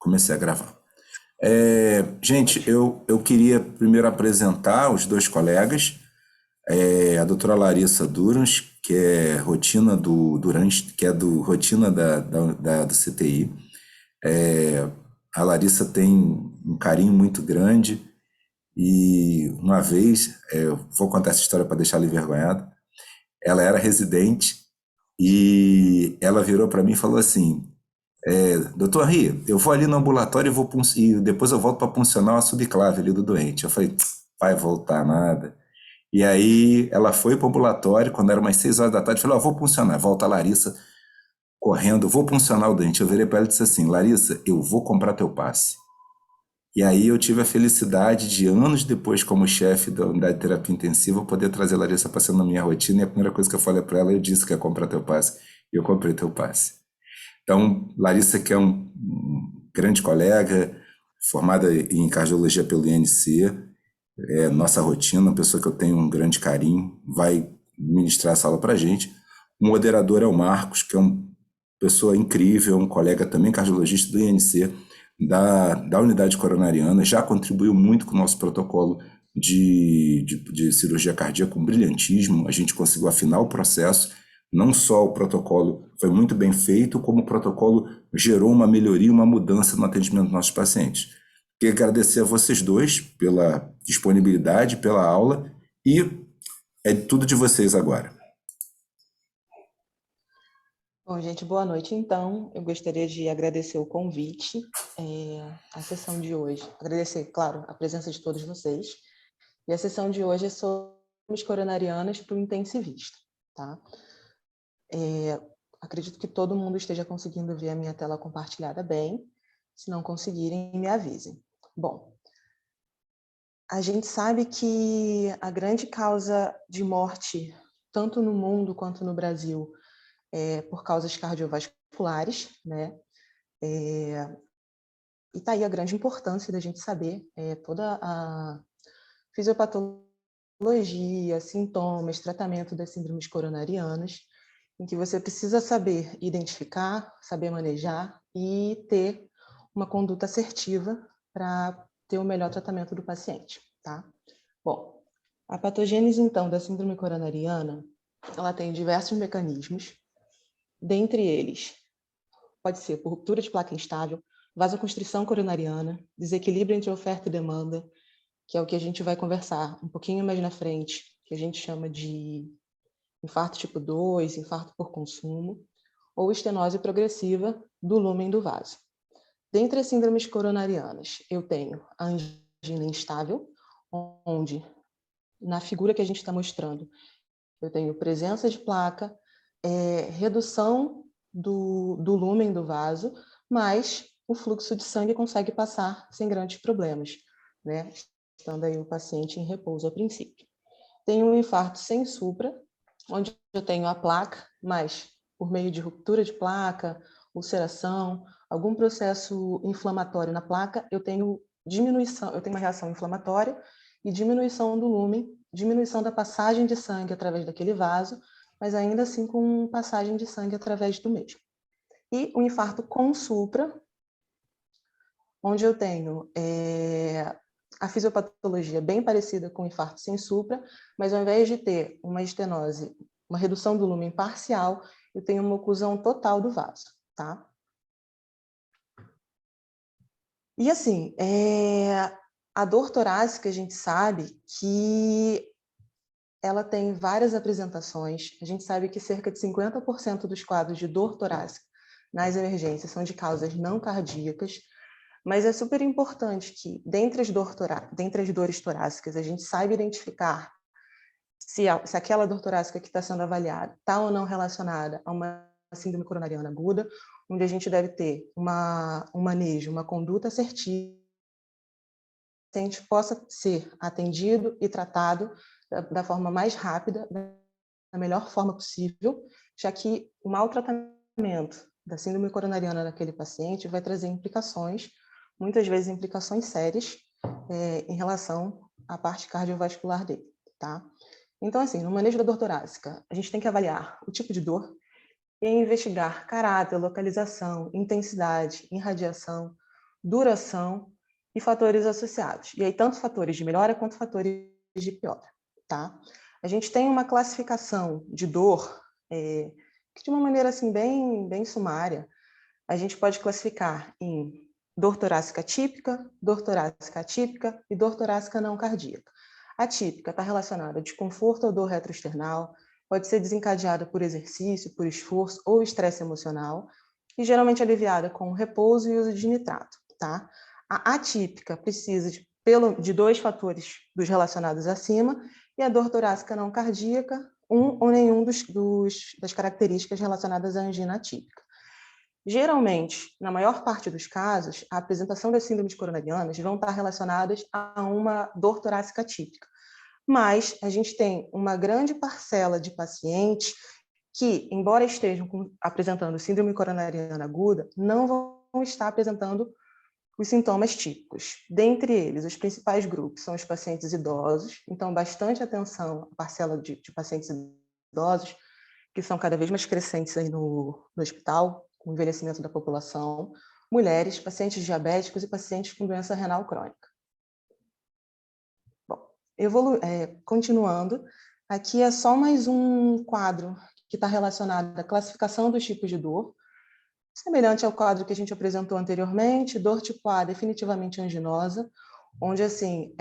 Comecei a gravar. Gente, eu queria primeiro apresentar os dois colegas, a doutora Larissa Durans, que é rotina do Durans, que é do rotina do CTI. A Larissa tem um carinho muito grande e uma vez, eu vou contar essa história para deixar ela envergonhada, ela era residente e ela virou para mim e falou assim: doutor Ri, eu vou ali no ambulatório e depois eu volto para puncionar a subclave ali do doente. Eu falei: vai voltar nada. E aí ela foi para o ambulatório, quando era umas 6 horas da tarde, falou: vou puncionar. Volta a Larissa correndo, vou puncionar o dente. Eu virei para ela e disse assim: Larissa, eu vou comprar teu passe. E aí eu tive a felicidade de, anos depois, como chefe da unidade de terapia intensiva, poder trazer a Larissa passando na minha rotina. E a primeira coisa que eu falei para ela, eu disse que ia comprar teu passe. E eu comprei teu passe. Então, Larissa, que é um grande colega, formada em cardiologia pelo INC, é nossa rotina, uma pessoa que eu tenho um grande carinho, vai ministrar essa aula para a gente. O moderador é o Marcos, que é uma pessoa incrível, um colega também cardiologista do INC, da unidade coronariana, já contribuiu muito com o nosso protocolo de cirurgia cardíaca com brilhantismo. A gente conseguiu afinar o processo. Não só o protocolo foi muito bem feito, como o protocolo gerou uma melhoria, uma mudança no atendimento dos nossos pacientes. Queria agradecer a vocês dois pela disponibilidade, pela aula, e é tudo de vocês agora. Bom, gente, boa noite. Então, eu gostaria de agradecer o convite, à sessão de hoje. Agradecer, claro, a presença de todos vocês. E a sessão de hoje é sobre coronarianas para o intensivista, tá? Acredito que todo mundo esteja conseguindo ver a minha tela compartilhada bem. Se não conseguirem, me avisem. Bom, a gente sabe que a grande causa de morte, tanto no mundo quanto no Brasil, é por causas cardiovasculares, né? E tá aí a grande importância da gente saber toda a fisiopatologia, sintomas, tratamento das síndromes coronarianas, em que você precisa saber identificar, saber manejar e ter uma conduta assertiva para ter o melhor tratamento do paciente, tá? Bom, a patogênese, então, da síndrome coronariana, ela tem diversos mecanismos, dentre eles, pode ser por ruptura de placa instável, vasoconstrição coronariana, desequilíbrio entre oferta e demanda, que é o que a gente vai conversar um pouquinho mais na frente, que a gente chama de infarto tipo 2, infarto por consumo, ou estenose progressiva do lúmen do vaso. Dentre as síndromes coronarianas, eu tenho a angina instável, onde, na figura que a gente está mostrando, eu tenho presença de placa, redução do lúmen do vaso, mas o fluxo de sangue consegue passar sem grandes problemas, né? Estando aí o paciente em repouso a princípio. Tenho um infarto sem supra, onde eu tenho a placa, mas por meio de ruptura de placa, ulceração, algum processo inflamatório na placa, eu tenho uma reação inflamatória e diminuição do lúmen, diminuição da passagem de sangue através daquele vaso, mas ainda assim com passagem de sangue através do mesmo. E o infarto com supra, onde eu tenho a fisiopatologia bem parecida com o infarto sem supra, mas ao invés de ter uma estenose, uma redução do lúmen parcial, eu tenho uma oclusão total do vaso, tá? E assim, a dor torácica, a gente sabe que ela tem várias apresentações. A gente sabe que cerca de 50% dos quadros de dor torácica nas emergências são de causas não cardíacas, mas é super importante que, dentre as dores torácicas, a gente saiba identificar se aquela dor torácica que está sendo avaliada está ou não relacionada a uma síndrome coronariana aguda, onde a gente deve ter um manejo, uma conduta assertiva, que a gente possa ser atendido e tratado da forma mais rápida, da melhor forma possível, já que o mau tratamento da síndrome coronariana naquele paciente vai trazer implicações, muitas vezes implicações sérias, em relação à parte cardiovascular dele, tá? Então, assim, no manejo da dor torácica, a gente tem que avaliar o tipo de dor e investigar caráter, localização, intensidade, irradiação, duração e fatores associados. E aí, tanto fatores de melhora quanto fatores de piora, tá? A gente tem uma classificação de dor que, de uma maneira assim bem sumária, a gente pode classificar em dor torácica típica, dor torácica atípica e dor torácica não cardíaca. A típica está relacionada a desconforto ou dor retroesternal, pode ser desencadeada por exercício, por esforço ou estresse emocional, e geralmente aliviada com repouso e uso de nitrato, tá? A atípica precisa de 2 fatores dos relacionados acima, e a dor torácica não cardíaca, um ou nenhum das características relacionadas à angina atípica. Geralmente, na maior parte dos casos, a apresentação das síndromes coronarianas vão estar relacionadas a uma dor torácica típica. Mas a gente tem uma grande parcela de pacientes que, embora estejam apresentando síndrome coronariana aguda, não vão estar apresentando os sintomas típicos. Dentre eles, os principais grupos são os pacientes idosos, então bastante atenção à parcela de pacientes idosos, que são cada vez mais crescentes aí no hospital, com o envelhecimento da população, mulheres, pacientes diabéticos e pacientes com doença renal crônica. Bom, continuando, aqui é só mais um quadro que está relacionado à classificação dos tipos de dor, semelhante ao quadro que a gente apresentou anteriormente. Dor tipo A, definitivamente anginosa, onde, assim,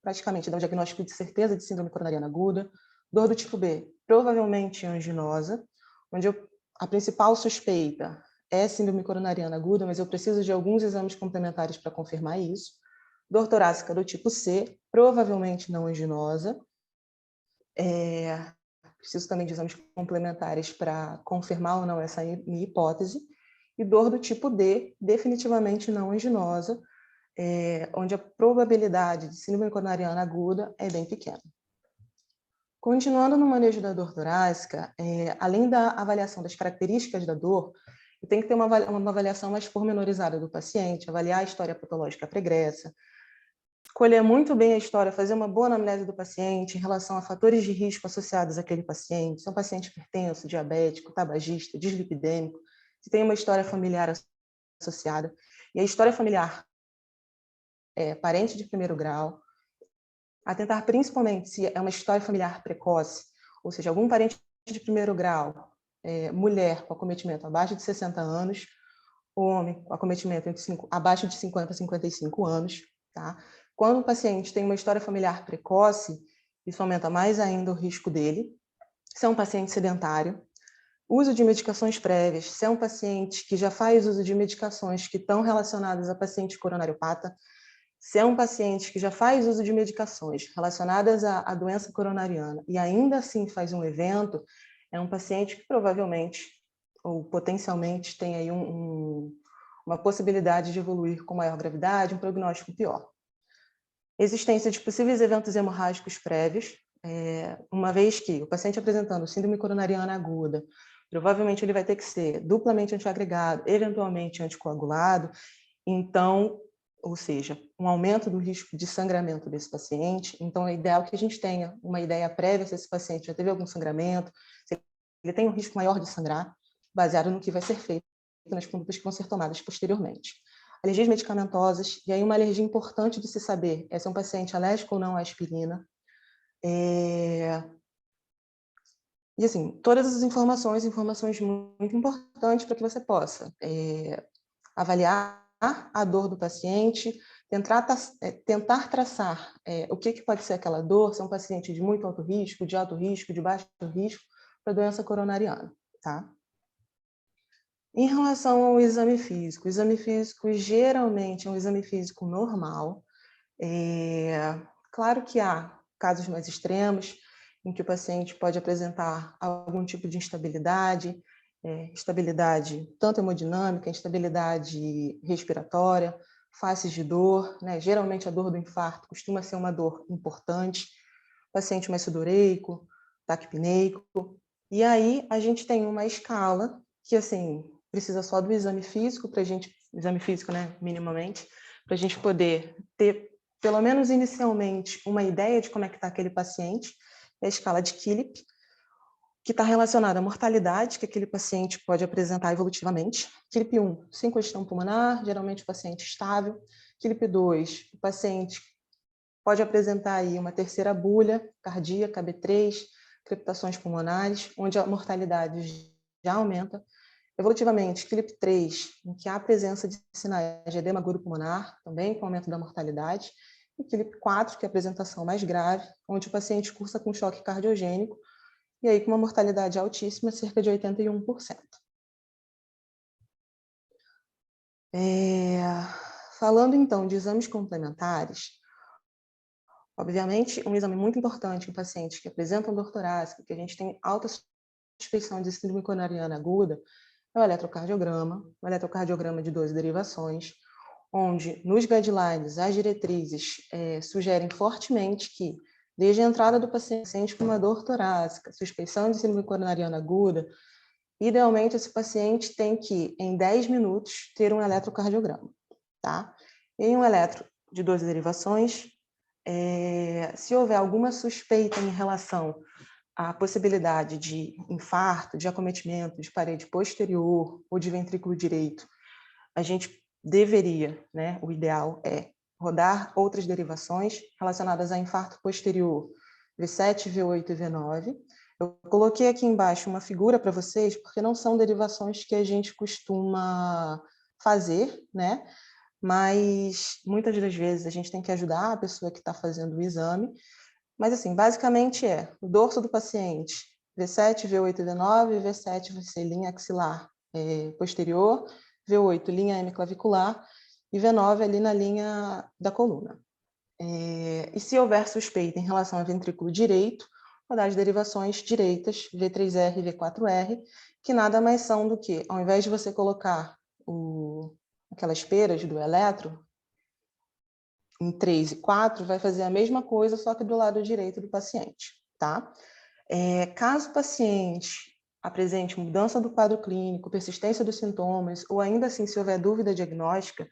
praticamente dá o diagnóstico de certeza de síndrome coronariana aguda. Dor do tipo B, provavelmente anginosa, onde a principal suspeita é síndrome coronariana aguda, mas eu preciso de alguns exames complementares para confirmar isso. Dor torácica do tipo C, provavelmente não anginosa. Preciso também de exames complementares para confirmar ou não essa minha hipótese. E dor do tipo D, definitivamente não anginosa, onde a probabilidade de síndrome coronariana aguda é bem pequena. Continuando no manejo da dor torácica, além da avaliação das características da dor, eu tenho que ter uma avaliação mais pormenorizada do paciente, avaliar a história patológica pregressa, escolher muito bem a história, fazer uma boa anamnese do paciente em relação a fatores de risco associados àquele paciente, se é um paciente hipertenso, diabético, tabagista, dislipidêmico, se tem uma história familiar associada. E a história familiar é parente de primeiro grau, atentar principalmente se é uma história familiar precoce, ou seja, algum parente de primeiro grau, mulher com acometimento abaixo de 60 anos, homem com acometimento abaixo de 50 a 55 anos, tá? Quando o paciente tem uma história familiar precoce, isso aumenta mais ainda o risco dele. Se é um paciente sedentário, uso de medicações prévias, se é um paciente que já faz uso de medicações que estão relacionadas a paciente coronariopata, se é um paciente que já faz uso de medicações relacionadas à doença coronariana e ainda assim faz um evento, é um paciente que provavelmente ou potencialmente tem aí uma possibilidade de evoluir com maior gravidade, um prognóstico pior. Existência de possíveis eventos hemorrágicos prévios, uma vez que o paciente apresentando síndrome coronariana aguda, provavelmente ele vai ter que ser duplamente antiagregado, eventualmente anticoagulado, então, ou seja, um aumento do risco de sangramento desse paciente. Então, é ideal que a gente tenha uma ideia prévia se esse paciente já teve algum sangramento, se ele tem um risco maior de sangrar, baseado no que vai ser feito nas condutas que vão ser tomadas posteriormente. Alergias medicamentosas, e aí uma alergia importante de se saber é se é um paciente alérgico ou não à aspirina. E assim, todas as informações muito importantes para que você possa avaliar a dor do paciente, tentar traçar o que pode ser aquela dor, se é um paciente de muito alto risco, de baixo risco, para a doença coronariana, tá? Em relação ao exame físico, o exame físico geralmente é um exame físico normal. Claro que há casos mais extremos, em que o paciente pode apresentar algum tipo de instabilidade, instabilidade tanto hemodinâmica, instabilidade respiratória, faces de dor, né? Geralmente a dor do infarto costuma ser uma dor importante, paciente mais sudoreico, taquipneico, e aí a gente tem uma escala que, assim, precisa só do exame físico, exame físico, né, minimamente, para a gente poder ter, pelo menos inicialmente, uma ideia de como é que está aquele paciente, a escala de Killip, que está relacionada à mortalidade que aquele paciente pode apresentar evolutivamente. QLIP 1, sem congestão pulmonar, geralmente o paciente estável. QLIP 2, o paciente pode apresentar aí uma terceira bulha cardíaca, B3, crepitações pulmonares, onde a mortalidade já aumenta. Evolutivamente, QLIP 3, em que há a presença de sinais de edema agudo pulmonar, também com aumento da mortalidade. E QLIP 4, que é a apresentação mais grave, onde o paciente cursa com choque cardiogênico, e aí com uma mortalidade altíssima, cerca de 81%. Falando então de exames complementares, obviamente, um exame muito importante em pacientes que apresentam dor torácica, que a gente tem alta suspeição de síndrome coronariana aguda, é o eletrocardiograma de 12 derivações, onde nos guidelines as diretrizes sugerem fortemente que, desde a entrada do paciente com uma dor torácica, suspeição de síndrome coronariana aguda, idealmente esse paciente tem que, em 10 minutos, ter um eletrocardiograma. Tá? Em um eletro de 12 derivações, se houver alguma suspeita em relação à possibilidade de infarto, de acometimento de parede posterior ou de ventrículo direito, a gente deveria, né, o ideal é rodar outras derivações relacionadas a infarto posterior, V7, V8 e V9. Eu coloquei aqui embaixo uma figura para vocês, porque não são derivações que a gente costuma fazer, né? Mas muitas das vezes a gente tem que ajudar a pessoa que está fazendo o exame. Mas, assim, basicamente o dorso do paciente, V7, V8 e V9, V7 vai ser linha axilar posterior, V8 linha hemiclavicular e V9 ali na linha da coluna. E se houver suspeita em relação ao ventrículo direito, rodar as derivações direitas, V3R e V4R, que nada mais são do que, ao invés de você colocar aquelas peras do eletro, em 3 e 4, vai fazer a mesma coisa, só que do lado direito do paciente, tá? Caso o paciente apresente mudança do quadro clínico, persistência dos sintomas, ou ainda assim, se houver dúvida diagnóstica,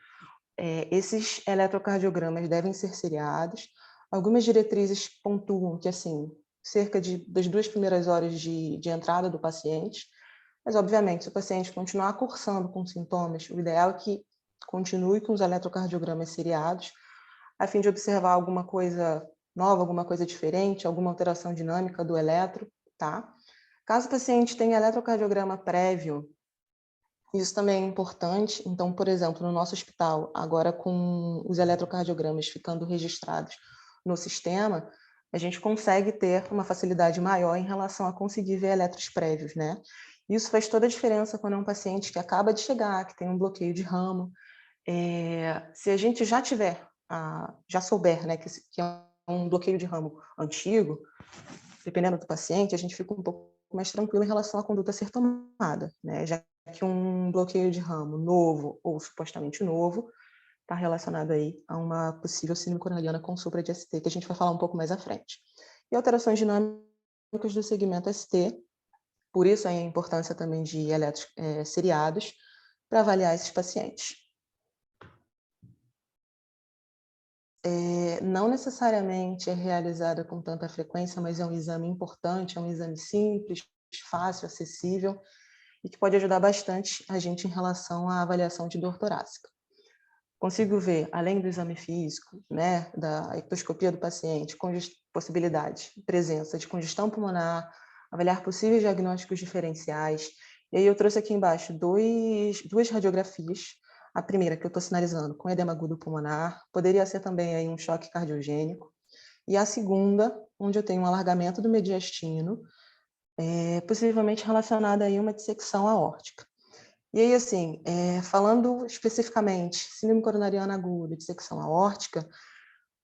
esses eletrocardiogramas devem ser seriados. Algumas diretrizes pontuam que, assim, cerca das 2 primeiras horas de entrada do paciente, mas, obviamente, se o paciente continuar cursando com sintomas, o ideal é que continue com os eletrocardiogramas seriados, a fim de observar alguma coisa nova, alguma coisa diferente, alguma alteração dinâmica do eletro, tá? Caso o paciente tenha eletrocardiograma prévio, isso também é importante. Então, por exemplo, no nosso hospital, agora com os eletrocardiogramas ficando registrados no sistema, a gente consegue ter uma facilidade maior em relação a conseguir ver eletros prévios, né? Isso faz toda a diferença quando é um paciente que acaba de chegar, que tem um bloqueio de ramo. Se a gente já souber, né, que é um bloqueio de ramo antigo, dependendo do paciente, a gente fica um pouco mais tranquilo em relação à conduta a ser tomada, né? Já que um bloqueio de ramo novo ou supostamente novo está relacionado aí a uma possível síndrome coronariana com supra de ST, que a gente vai falar um pouco mais à frente. E alterações dinâmicas do segmento ST, por isso aí a importância também de eletros seriados para avaliar esses pacientes. Não necessariamente é realizada com tanta frequência, mas é um exame importante, é um exame simples, fácil, acessível e que pode ajudar bastante a gente em relação à avaliação de dor torácica. Consigo ver, além do exame físico, né, da ectoscopia do paciente, possibilidade, presença de congestão pulmonar, avaliar possíveis diagnósticos diferenciais. E aí eu trouxe aqui embaixo duas radiografias. A primeira, que eu estou sinalizando, com edema agudo pulmonar, poderia ser também aí um choque cardiogênico. E a segunda, onde eu tenho um alargamento do mediastino, possivelmente relacionada aí a uma dissecção aórtica. E aí, assim, falando especificamente síndrome coronariana aguda, dissecção aórtica,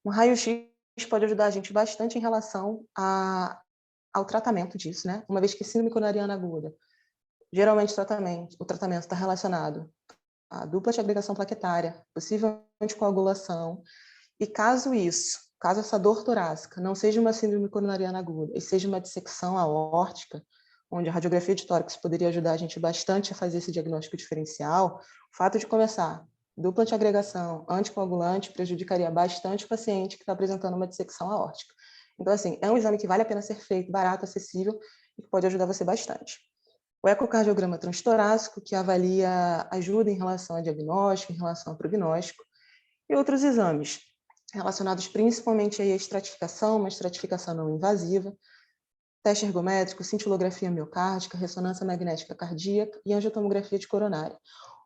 um raio-x pode ajudar a gente bastante em relação ao tratamento disso, né? Uma vez que síndrome coronariana aguda, geralmente o tratamento está relacionado à dupla de agregação plaquetária, possível anticoagulação, e caso essa dor torácica não seja uma síndrome coronariana aguda e seja uma dissecção aórtica, onde a radiografia de tórax poderia ajudar a gente bastante a fazer esse diagnóstico diferencial, o fato de começar dupla antiagregação, anticoagulante, prejudicaria bastante o paciente que está apresentando uma dissecção aórtica. Então, assim, é um exame que vale a pena ser feito, barato, acessível, e que pode ajudar você bastante. O ecocardiograma transtorácico, que ajuda em relação a diagnóstico, em relação a prognóstico, e outros exames, relacionados principalmente à estratificação, uma estratificação não invasiva, teste ergométrico, cintilografia miocárdica, ressonância magnética cardíaca e angiotomografia de coronária.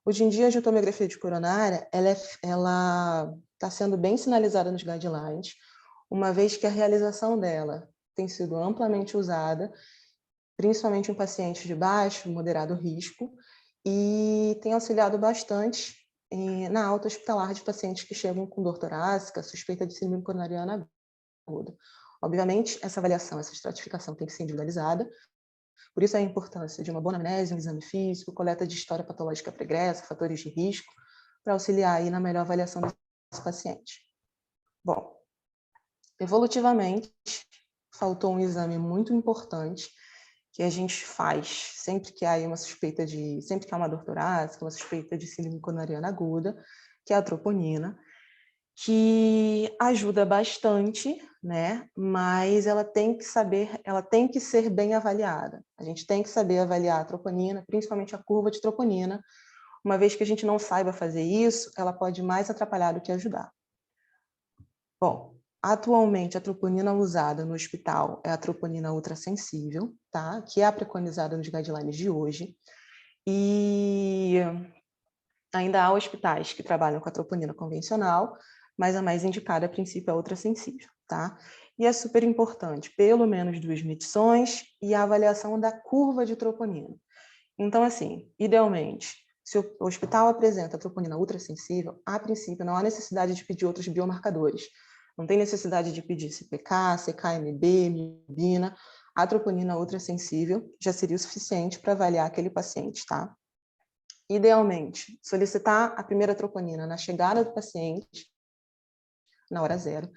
Hoje em dia, a angiotomografia de coronária ela está sendo bem sinalizada nos guidelines, uma vez que a realização dela tem sido amplamente usada, principalmente em pacientes de baixo, moderado risco, e tem auxiliado bastante na alta hospitalar de pacientes que chegam com dor torácica, suspeita de síndrome coronariana aguda. Obviamente, essa avaliação, essa estratificação tem que ser individualizada, por isso a importância de uma boa anamnese, um exame físico, coleta de história patológica pregressa, fatores de risco, para auxiliar aí na melhor avaliação desse paciente. Bom, evolutivamente, faltou um exame muito importante que a gente faz sempre que há uma suspeita sempre que há uma dor torácica, uma suspeita de síndrome coronariana aguda, que é a troponina, que ajuda bastante, né? Mas ela tem que ser bem avaliada. A gente tem que saber avaliar a troponina, principalmente a curva de troponina. Uma vez que a gente não saiba fazer isso, ela pode mais atrapalhar do que ajudar. Bom, atualmente a troponina usada no hospital é a troponina ultrassensível, tá? Que é a preconizada nos guidelines de hoje. E ainda há hospitais que trabalham com a troponina convencional, mas a mais indicada, a princípio, é a ultrassensível, tá? E é super importante, pelo menos 2 medições e a avaliação da curva de troponina. Então, assim, idealmente, se o hospital apresenta a troponina ultrassensível, a princípio não há necessidade de pedir outros biomarcadores. Não tem necessidade de pedir CPK, CKMB, mibina. A troponina ultrassensível já seria o suficiente para avaliar aquele paciente, tá? Idealmente, solicitar a primeira troponina na chegada do paciente, na hora zero.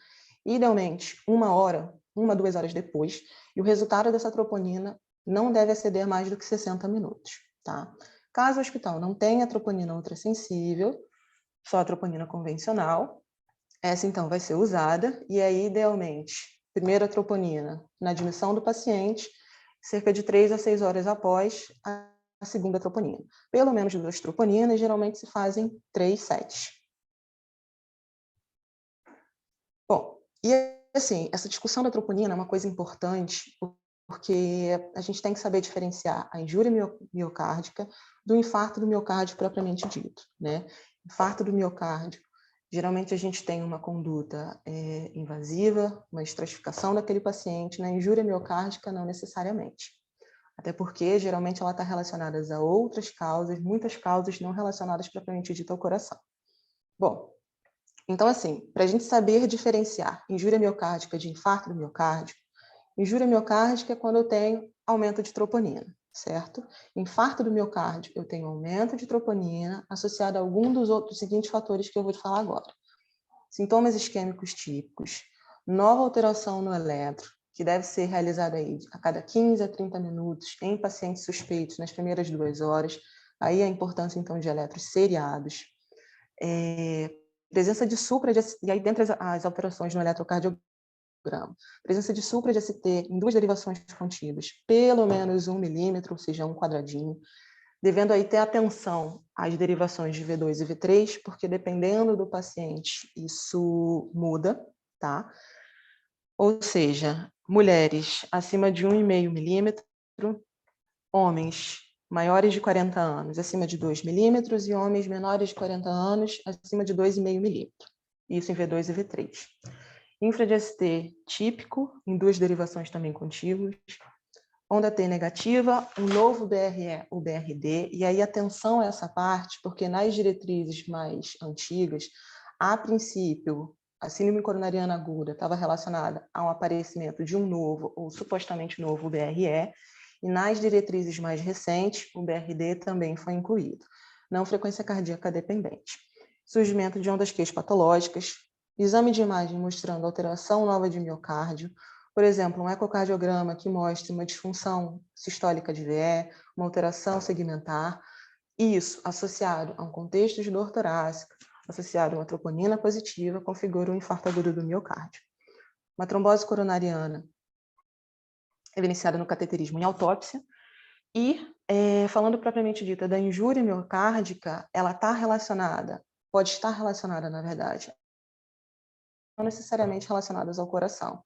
Idealmente, 2 horas depois, e o resultado dessa troponina não deve exceder mais do que 60 minutos, tá? Caso o hospital não tenha troponina ultrassensível, só a troponina convencional, essa então vai ser usada, e aí, idealmente, primeira troponina na admissão do paciente, cerca de 3 a 6 horas após a segunda troponina. Pelo menos 2 troponinas, geralmente se fazem 3 sets. Bom, e assim, essa discussão da troponina é uma coisa importante, porque a gente tem que saber diferenciar a injúria miocárdica do infarto do miocárdio propriamente dito, né? Infarto do miocárdio, geralmente a gente tem uma conduta invasiva, uma estratificação daquele paciente, na injúria miocárdica não necessariamente. Até porque, geralmente, ela está relacionada a outras causas, muitas causas não relacionadas propriamente dito ao coração. Bom, então, assim, para a gente saber diferenciar injúria miocárdica de infarto do miocárdio, injúria miocárdica é quando eu tenho aumento de troponina, certo? Infarto do miocárdio, eu tenho aumento de troponina associado a algum dos seguintes fatores que eu vou te falar agora. Sintomas isquêmicos típicos, nova alteração no eletro, que deve ser realizada aí a cada 15 a 30 minutos em pacientes suspeitos nas primeiras 2 horas, aí a importância, então, de eletros seriados, presença de supra, e aí dentre as alterações no eletrocardiograma, presença de supra de ST em 2 derivações contíguas, pelo menos 1 milímetro, ou seja, um quadradinho, devendo aí ter atenção às derivações de V2 e V3, porque dependendo do paciente, isso muda, tá? Ou seja, mulheres acima de 1,5 milímetro, homens maiores de 40 anos acima de 2 milímetros e homens menores de 40 anos acima de 2,5 milímetros. Isso em V2 e V3. Infra de ST típico, em 2 derivações também contíguas. Onda T negativa, um novo BRE ou BRD, e aí atenção a essa parte, porque nas diretrizes mais antigas, a princípio, a síndrome coronariana aguda estava relacionada ao aparecimento de um novo ou supostamente novo BRE, e nas diretrizes mais recentes, o BRD também foi incluído. Não frequência cardíaca dependente. Surgimento de ondas Q patológicas, exame de imagem mostrando alteração nova de miocárdio, por exemplo, um ecocardiograma que mostre uma disfunção sistólica de VE, uma alteração segmentar, isso associado a um contexto de dor torácica, associado a uma troponina positiva, configura um infarto agudo do miocárdio. Uma trombose coronariana evidenciada no cateterismo em autópsia. E, falando propriamente dita da injúria miocárdica, ela está relacionada, pode estar relacionada, na verdade, não necessariamente relacionadas ao coração.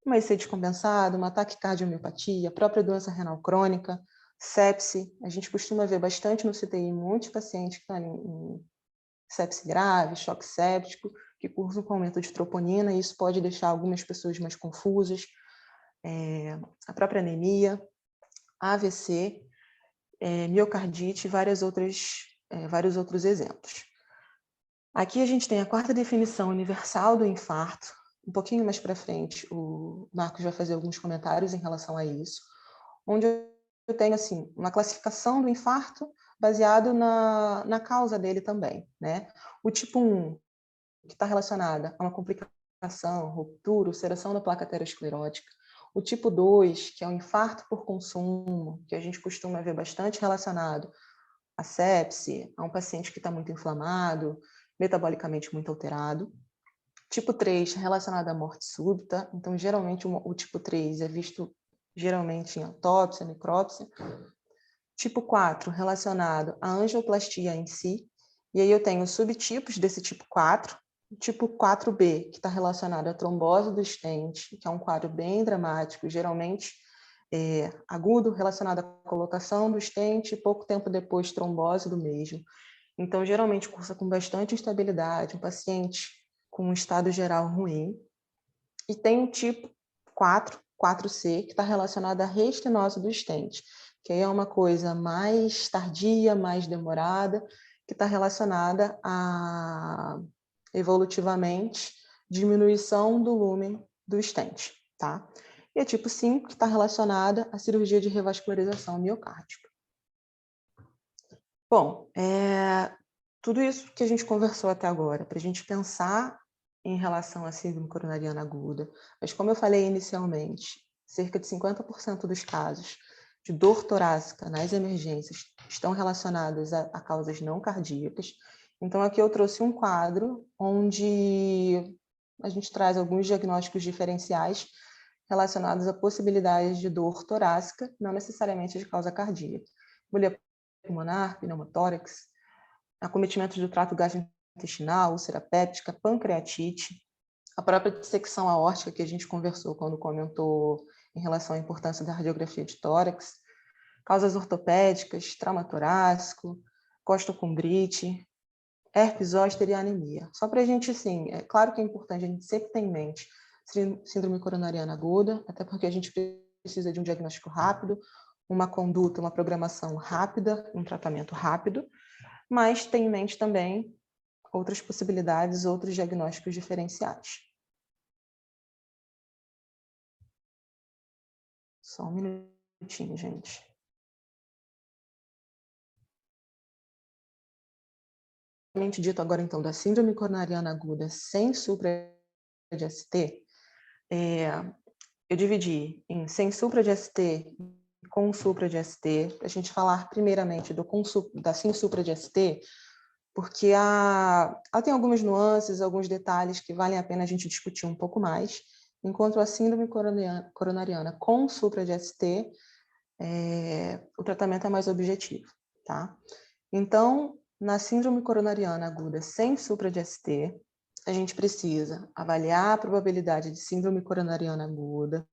Uma IC descompensada, uma taquicardiomiopatia, a própria doença renal crônica, sepse. A gente costuma ver bastante no CTI muitos pacientes que estão em sepse grave, choque séptico, que cursam com aumento de troponina, e isso pode deixar algumas pessoas mais confusas. A própria anemia, AVC, miocardite e vários outros exemplos. Aqui a gente tem a quarta definição universal do infarto. Um pouquinho mais para frente, o Marcos vai fazer alguns comentários em relação a isso, onde eu tenho assim, uma classificação do infarto baseado na causa dele também, né? O tipo 1, que está relacionada a uma complicação, ruptura, ulceração da placa aterosclerótica. O tipo 2, que é o infarto por consumo, que a gente costuma ver bastante relacionado a sepse, a um paciente que está muito inflamado, metabolicamente muito alterado. Tipo 3, relacionado à morte súbita. Então, geralmente, o tipo 3 é visto geralmente em autópsia, necrópsia. Tipo 4, relacionado à angioplastia em si. E aí eu tenho subtipos desse tipo 4. O tipo 4B, que está relacionado à trombose do stent, que é um quadro bem dramático, geralmente agudo, relacionado à colocação do stent, e pouco tempo depois, trombose do mesmo. Então, geralmente, cursa com bastante instabilidade, um paciente com um estado geral ruim. E tem o tipo 4, 4C, que está relacionado à restenose do stent, que aí é uma coisa mais tardia, mais demorada, que está relacionada a, evolutivamente, diminuição do lumen do stent, tá? E a tipo 5, que está relacionada à cirurgia de revascularização miocárdica. Bom, tudo isso que a gente conversou até agora, para a gente pensar em relação à síndrome coronariana aguda, mas como eu falei inicialmente, cerca de 50% dos casos de dor torácica nas emergências estão relacionados a causas não cardíacas. Então, aqui eu trouxe um quadro onde a gente traz alguns diagnósticos diferenciais relacionados a possibilidades de dor torácica, não necessariamente de causa cardíaca. Embolia pulmonar, pneumotórax, acometimentos do trato gastrointestinal, úlcera péptica, pancreatite, a própria dissecção aórtica que a gente conversou quando comentou em relação à importância da radiografia de tórax, causas ortopédicas, trauma torácico, costocondrite, herpes zoster e anemia. Só para a gente, assim, é claro que é importante a gente sempre ter em mente síndrome coronariana aguda, até porque a gente precisa de um diagnóstico rápido, uma conduta, uma programação rápida, um tratamento rápido, mas tem em mente também outras possibilidades, outros diagnósticos diferenciais. Só um minutinho, gente. Dito agora, então, da síndrome coronariana aguda sem supra de ST, eu dividi em sem supra de ST e com supra de ST, para a gente falar primeiramente da sem supra de ST, porque ela tem algumas nuances, alguns detalhes que valem a pena a gente discutir um pouco mais, enquanto a síndrome coronariana com supra de ST, o tratamento é mais objetivo, tá? Então, na síndrome coronariana aguda sem supra de ST, a gente precisa avaliar a probabilidade de síndrome coronariana aguda,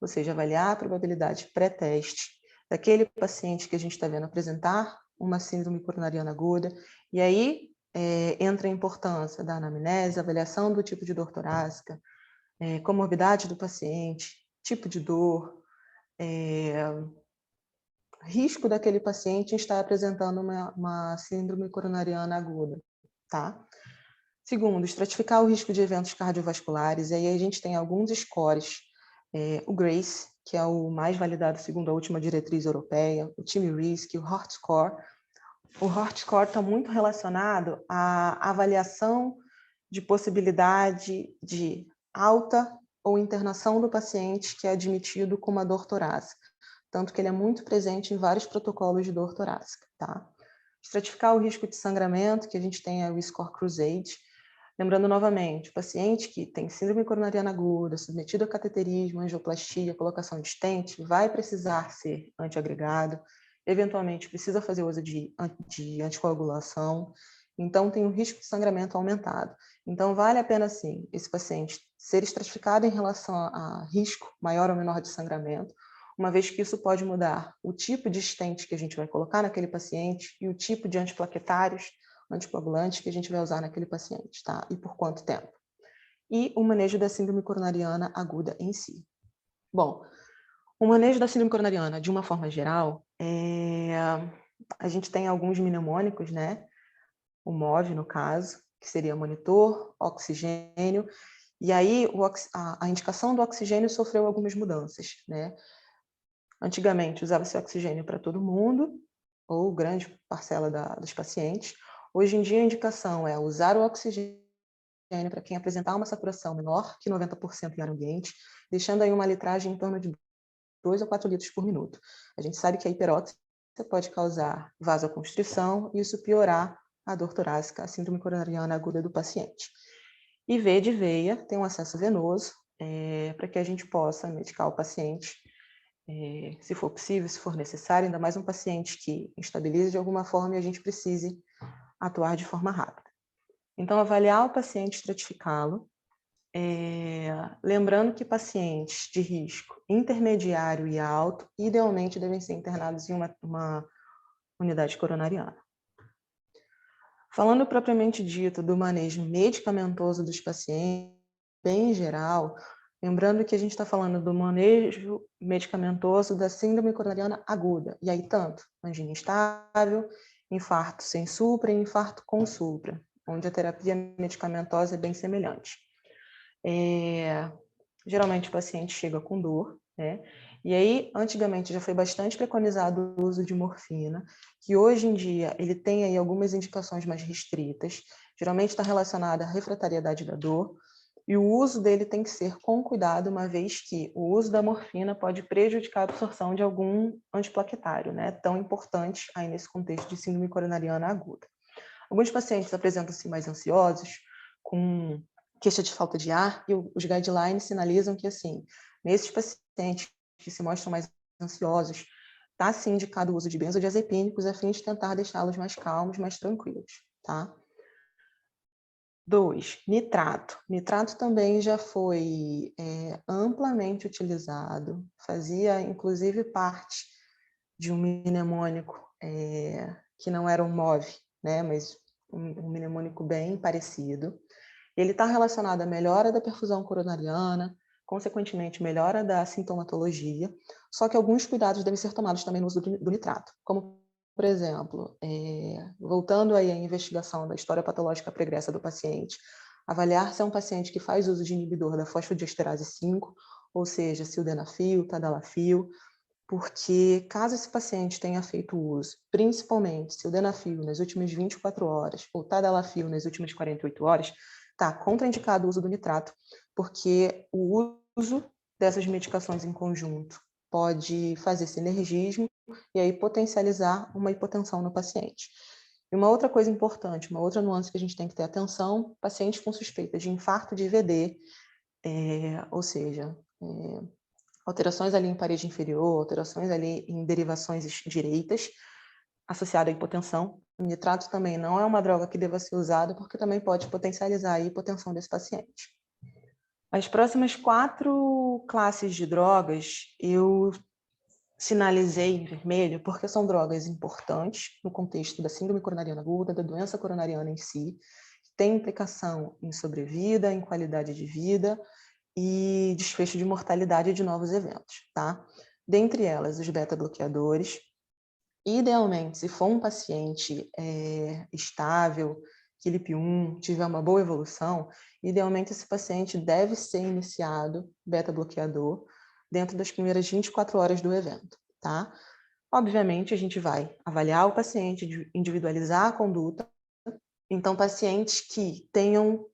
ou seja, avaliar a probabilidade pré-teste daquele paciente que a gente está vendo apresentar uma síndrome coronariana aguda, e aí entra a importância da anamnese, avaliação do tipo de dor torácica, comorbidade do paciente, tipo de dor, risco daquele paciente estar apresentando uma síndrome coronariana aguda, tá? Segundo, estratificar o risco de eventos cardiovasculares, e aí a gente tem alguns scores, o GRACE, que é o mais validado segundo a última diretriz europeia, o TIMI-RISC, o HORT Score. O HORT Score está muito relacionado à avaliação de possibilidade de alta ou internação do paciente que é admitido com uma dor torácica, tanto que ele é muito presente em vários protocolos de dor torácica, tá? Estratificar o risco de sangramento, que a gente tem o Score Crusade, Lembrando novamente, o paciente que tem síndrome coronariana aguda, submetido a cateterismo, angioplastia, colocação de stent, vai precisar ser antiagregado, eventualmente precisa fazer uso de anticoagulação, então tem um risco de sangramento aumentado. Então vale a pena sim esse paciente ser estratificado em relação a risco maior ou menor de sangramento, uma vez que isso pode mudar o tipo de stent que a gente vai colocar naquele paciente e o tipo de antiplaquetários, anticoagulantes que a gente vai usar naquele paciente, tá? E por quanto tempo. E o manejo da síndrome coronariana aguda em si. Bom, o manejo da síndrome coronariana, de uma forma geral, a gente tem alguns mnemônicos, né? O MOV, no caso, que seria monitor, oxigênio, e aí a indicação do oxigênio sofreu algumas mudanças, né? Antigamente usava-se oxigênio para todo mundo, ou grande parcela dos pacientes. Hoje em dia a indicação é usar o oxigênio para quem apresentar uma saturação menor que 90% em ar ambiente, deixando aí uma litragem em torno de 2 a 4 litros por minuto. A gente sabe que a hiperóxia pode causar vasoconstrição e isso piorar a dor torácica, a síndrome coronariana aguda do paciente. E V de veia tem um acesso venoso para que a gente possa medicar o paciente, se for possível, se for necessário, ainda mais um paciente que instabiliza de alguma forma e a gente precise atuar de forma rápida. Então, avaliar o paciente, estratificá-lo, lembrando que pacientes de risco intermediário e alto, idealmente devem ser internados em uma unidade coronariana. Falando propriamente dito do manejo medicamentoso dos pacientes, bem geral, lembrando que a gente está falando do manejo medicamentoso da síndrome coronariana aguda, e aí tanto angina instável, infarto sem supra e infarto com supra, onde a terapia medicamentosa é bem semelhante. Geralmente o paciente chega com dor, né? E aí, antigamente já foi bastante preconizado o uso de morfina, que hoje em dia ele tem aí algumas indicações mais restritas, geralmente está relacionada à refratariedade da dor, e o uso dele tem que ser com cuidado, uma vez que o uso da morfina pode prejudicar a absorção de algum antiplaquetário, né? Tão importante aí nesse contexto de síndrome coronariana aguda. Alguns pacientes apresentam-se mais ansiosos, com queixa de falta de ar, e os guidelines sinalizam que, assim, nesses pacientes que se mostram mais ansiosos, está sim indicado o uso de benzodiazepínicos a fim de tentar deixá-los mais calmos, mais tranquilos, tá? 2, nitrato. Nitrato também já foi amplamente utilizado, fazia inclusive parte de um mnemônico que não era um MOV, né, mas um mnemônico bem parecido. Ele está relacionado à melhora da perfusão coronariana, consequentemente melhora da sintomatologia, só que alguns cuidados devem ser tomados também no uso do nitrato, como, por exemplo, voltando aí à investigação da história patológica pregressa do paciente, avaliar se é um paciente que faz uso de inibidor da fosfodiesterase 5, ou seja, sildenafil, tadalafil, porque caso esse paciente tenha feito uso, principalmente sildenafil nas últimas 24 horas ou tadalafil nas últimas 48 horas, está contraindicado o uso do nitrato, porque o uso dessas medicações em conjunto pode fazer sinergismo e aí potencializar uma hipotensão no paciente. E uma outra coisa importante, uma outra nuance que a gente tem que ter atenção, pacientes com suspeita de infarto de IVD, ou seja, alterações ali em parede inferior, alterações ali em derivações direitas, associada à hipotensão. O nitrato também não é uma droga que deva ser usada, porque também pode potencializar a hipotensão desse paciente. As próximas 4 classes de drogas eu sinalizei em vermelho, porque são drogas importantes no contexto da síndrome coronariana aguda, da doença coronariana em si, que tem implicação em sobrevida, em qualidade de vida e desfecho de mortalidade de novos eventos, tá? Dentre elas, os beta-bloqueadores. Idealmente, se for um paciente estável, KILIP-1, tiver uma boa evolução, idealmente esse paciente deve ser iniciado beta-bloqueador dentro das primeiras 24 horas do evento, tá? Obviamente, a gente vai avaliar o paciente, individualizar a conduta. Então, pacientes que tenham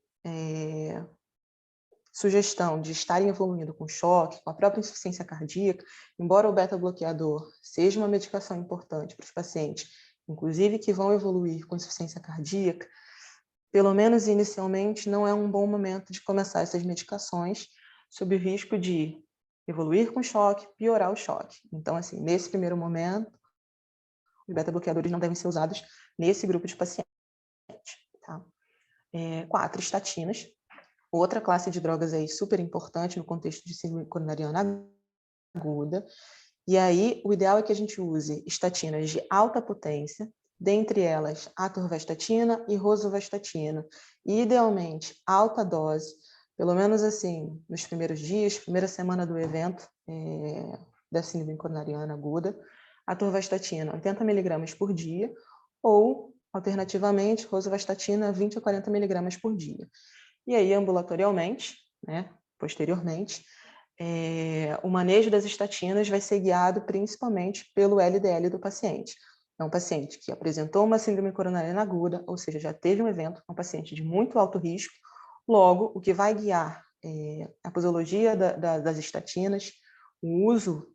sugestão de estarem evoluindo com choque, com a própria insuficiência cardíaca, embora o beta-bloqueador seja uma medicação importante para os pacientes, inclusive que vão evoluir com insuficiência cardíaca, pelo menos inicialmente, não é um bom momento de começar essas medicações, sob o risco de evoluir com choque, piorar o choque. Então, assim, nesse primeiro momento, os beta-bloqueadores não devem ser usados nesse grupo de pacientes. Tá? 4, estatinas. Outra classe de drogas aí super importante no contexto de síndrome coronariana aguda. E aí, o ideal é que a gente use estatinas de alta potência, dentre elas atorvastatina e rosuvastatina. E, idealmente, alta dose, pelo menos assim, nos primeiros dias, primeira semana do evento da síndrome coronariana aguda, atorvastatina 80 mg por dia, ou, alternativamente, rosuvastatina 20 a 40 mg por dia. E aí, ambulatorialmente, né, posteriormente, o manejo das estatinas vai ser guiado principalmente pelo LDL do paciente. É um paciente que apresentou uma síndrome coronariana aguda, ou seja, já teve um evento, é um paciente de muito alto risco. Logo, o que vai guiar a posologia das estatinas, o uso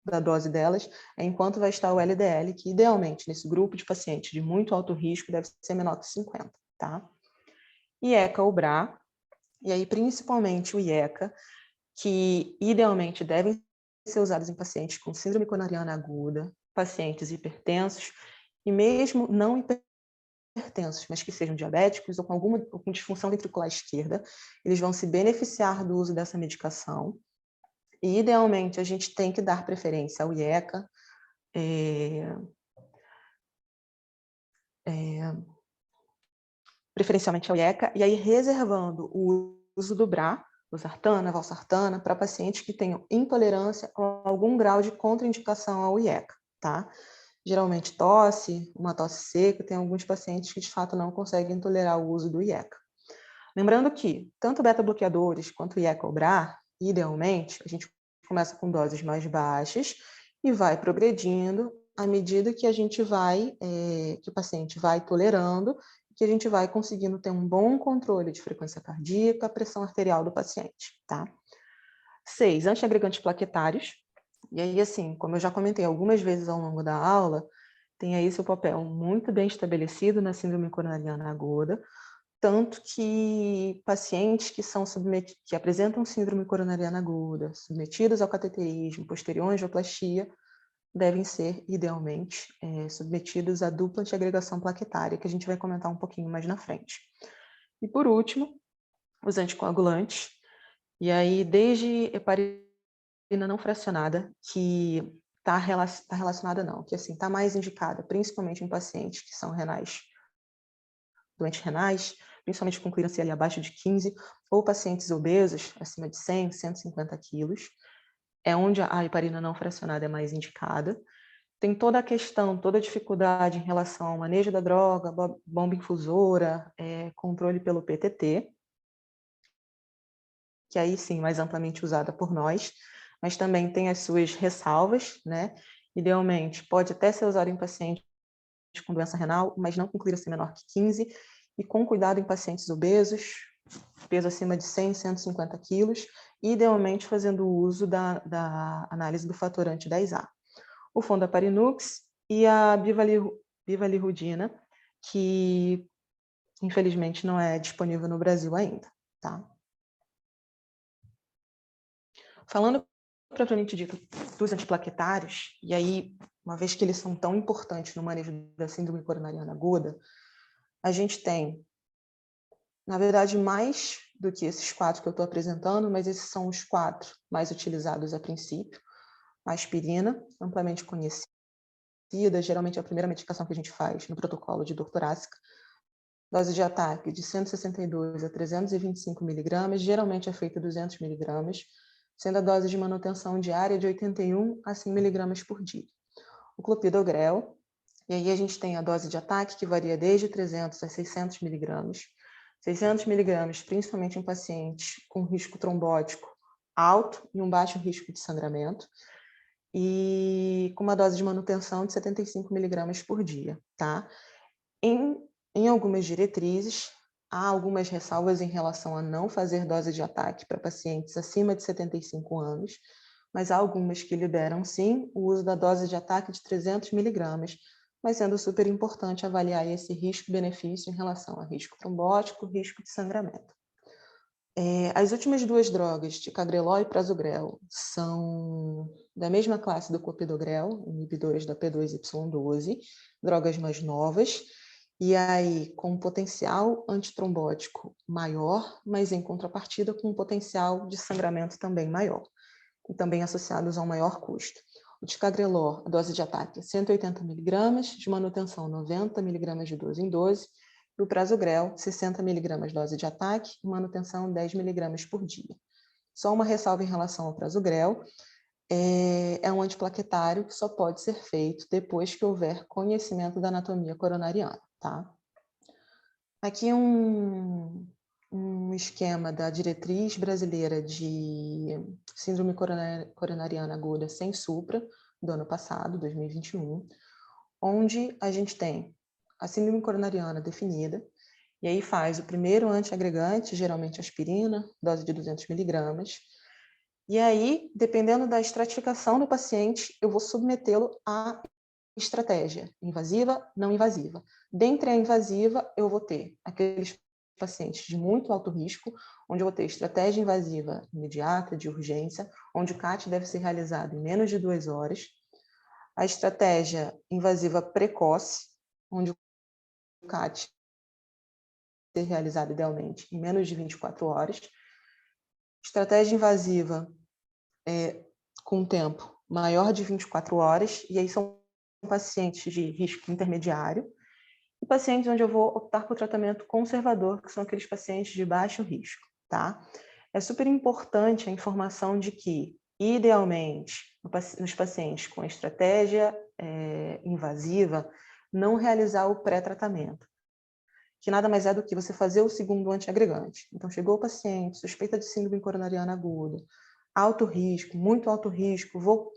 da dose delas, é enquanto vai estar o LDL, que idealmente, nesse grupo de pacientes de muito alto risco, deve ser menor que 50, tá? IECA ou BRA, e aí principalmente o IECA, que idealmente devem ser usados em pacientes com síndrome coronariana aguda, pacientes hipertensos e mesmo não hipertensos, mas que sejam diabéticos ou com disfunção ventricular esquerda, eles vão se beneficiar do uso dessa medicação. E idealmente a gente tem que dar preferência ao IECA, preferencialmente ao IECA, e aí reservando o uso do BRA, losartana, valsartana, para pacientes que tenham intolerância ou algum grau de contraindicação ao IECA, tá? Geralmente tosse, uma tosse seca, tem alguns pacientes que de fato não conseguem tolerar o uso do IECA. Lembrando que tanto beta-bloqueadores quanto o IECA ou BRA, idealmente, a gente começa com doses mais baixas e vai progredindo à medida que a gente vai, que o paciente vai tolerando, que a gente vai conseguindo ter um bom controle de frequência cardíaca, pressão arterial do paciente, tá? 6, antiagregantes plaquetários. E aí, assim, como eu já comentei algumas vezes ao longo da aula, tem aí seu papel muito bem estabelecido na síndrome coronariana aguda, tanto que pacientes que apresentam síndrome coronariana aguda, submetidos ao cateterismo, posterior angioplastia, devem ser, idealmente, submetidos à dupla antiagregação plaquetária, que a gente vai comentar um pouquinho mais na frente. E, por último, os anticoagulantes. E aí, desde heparina não fracionada, que está relacionada não, que assim, está mais indicada, principalmente em pacientes que são renais, doentes renais, principalmente com clearance ali abaixo de 15, ou pacientes obesos, acima de 100, 150 quilos, é onde a heparina não fracionada é mais indicada. Tem toda a questão, toda a dificuldade em relação ao manejo da droga, bomba infusora, controle pelo PTT, que aí sim, mais amplamente usada por nós, mas também tem as suas ressalvas, né? Idealmente, pode até ser usado em pacientes com doença renal, mas não com clearance menor que 15, e com cuidado em pacientes obesos, peso acima de 100, 150 quilos, idealmente fazendo uso da análise do fator anti-10A. O Fondaparinux e a bivalirudina, que infelizmente não é disponível no Brasil ainda, tá? Falando propriamente dito dos antiplaquetários, e aí, uma vez que eles são tão importantes no manejo da síndrome coronariana aguda, a gente tem, na verdade, mais do que esses 4 que eu estou apresentando, mas esses são os 4 mais utilizados a princípio. A aspirina, amplamente conhecida, geralmente é a primeira medicação que a gente faz no protocolo de dor torácica. Dose de ataque de 162 a 325 miligramas, geralmente é feita 200 miligramas, sendo a dose de manutenção diária de 81 a 100 miligramas por dia. O clopidogrel, e aí a gente tem a dose de ataque que varia desde 300 a 600 miligramas. 600 miligramas, principalmente em pacientes com risco trombótico alto e um baixo risco de sangramento, e com uma dose de manutenção de 75 miligramas por dia, tá? Em algumas diretrizes, há algumas ressalvas em relação a não fazer dose de ataque para pacientes acima de 75 anos, mas há algumas que liberam, sim, o uso da dose de ataque de 300 miligramas mas sendo super importante avaliar esse risco-benefício em relação a risco trombótico, risco de sangramento. As últimas duas drogas, ticagrelol e prasugrel, são da mesma classe do clopidogrel, inibidores da P2Y12, drogas mais novas, e aí com potencial antitrombótico maior, mas em contrapartida com um potencial de sangramento também maior, e também associados a um maior custo. O ticagrelol, a dose de ataque é 180 mg, de manutenção 90 mg de 12 em 12, e o prasugrel, 60 mg dose de ataque, e manutenção 10 mg por dia. Só uma ressalva em relação ao prasugrel, é um antiplaquetário que só pode ser feito depois que houver conhecimento da anatomia coronariana, tá? Aqui um esquema da diretriz brasileira de síndrome coronariana aguda sem supra, do ano passado, 2021, onde a gente tem a síndrome coronariana definida, e aí faz o primeiro antiagregante, geralmente aspirina, dose de 200 mg, e aí, dependendo da estratificação do paciente, eu vou submetê-lo à estratégia invasiva, não invasiva. Dentre a invasiva, eu vou ter aqueles pacientes de muito alto risco, onde eu vou ter estratégia invasiva imediata, de urgência, onde o CAT deve ser realizado em menos de 2 horas. A estratégia invasiva precoce, onde o CAT ser realizado idealmente em menos de 24 horas. Estratégia invasiva com tempo maior de 24 horas, e aí são pacientes de risco intermediário, e pacientes onde eu vou optar por tratamento conservador, que são aqueles pacientes de baixo risco, tá? É super importante a informação de que, idealmente, nos pacientes com estratégia invasiva, não realizar o pré-tratamento, que nada mais é do que você fazer o segundo antiagregante. Então, chegou o paciente, suspeita de síndrome coronariana aguda, alto risco, muito alto risco, vou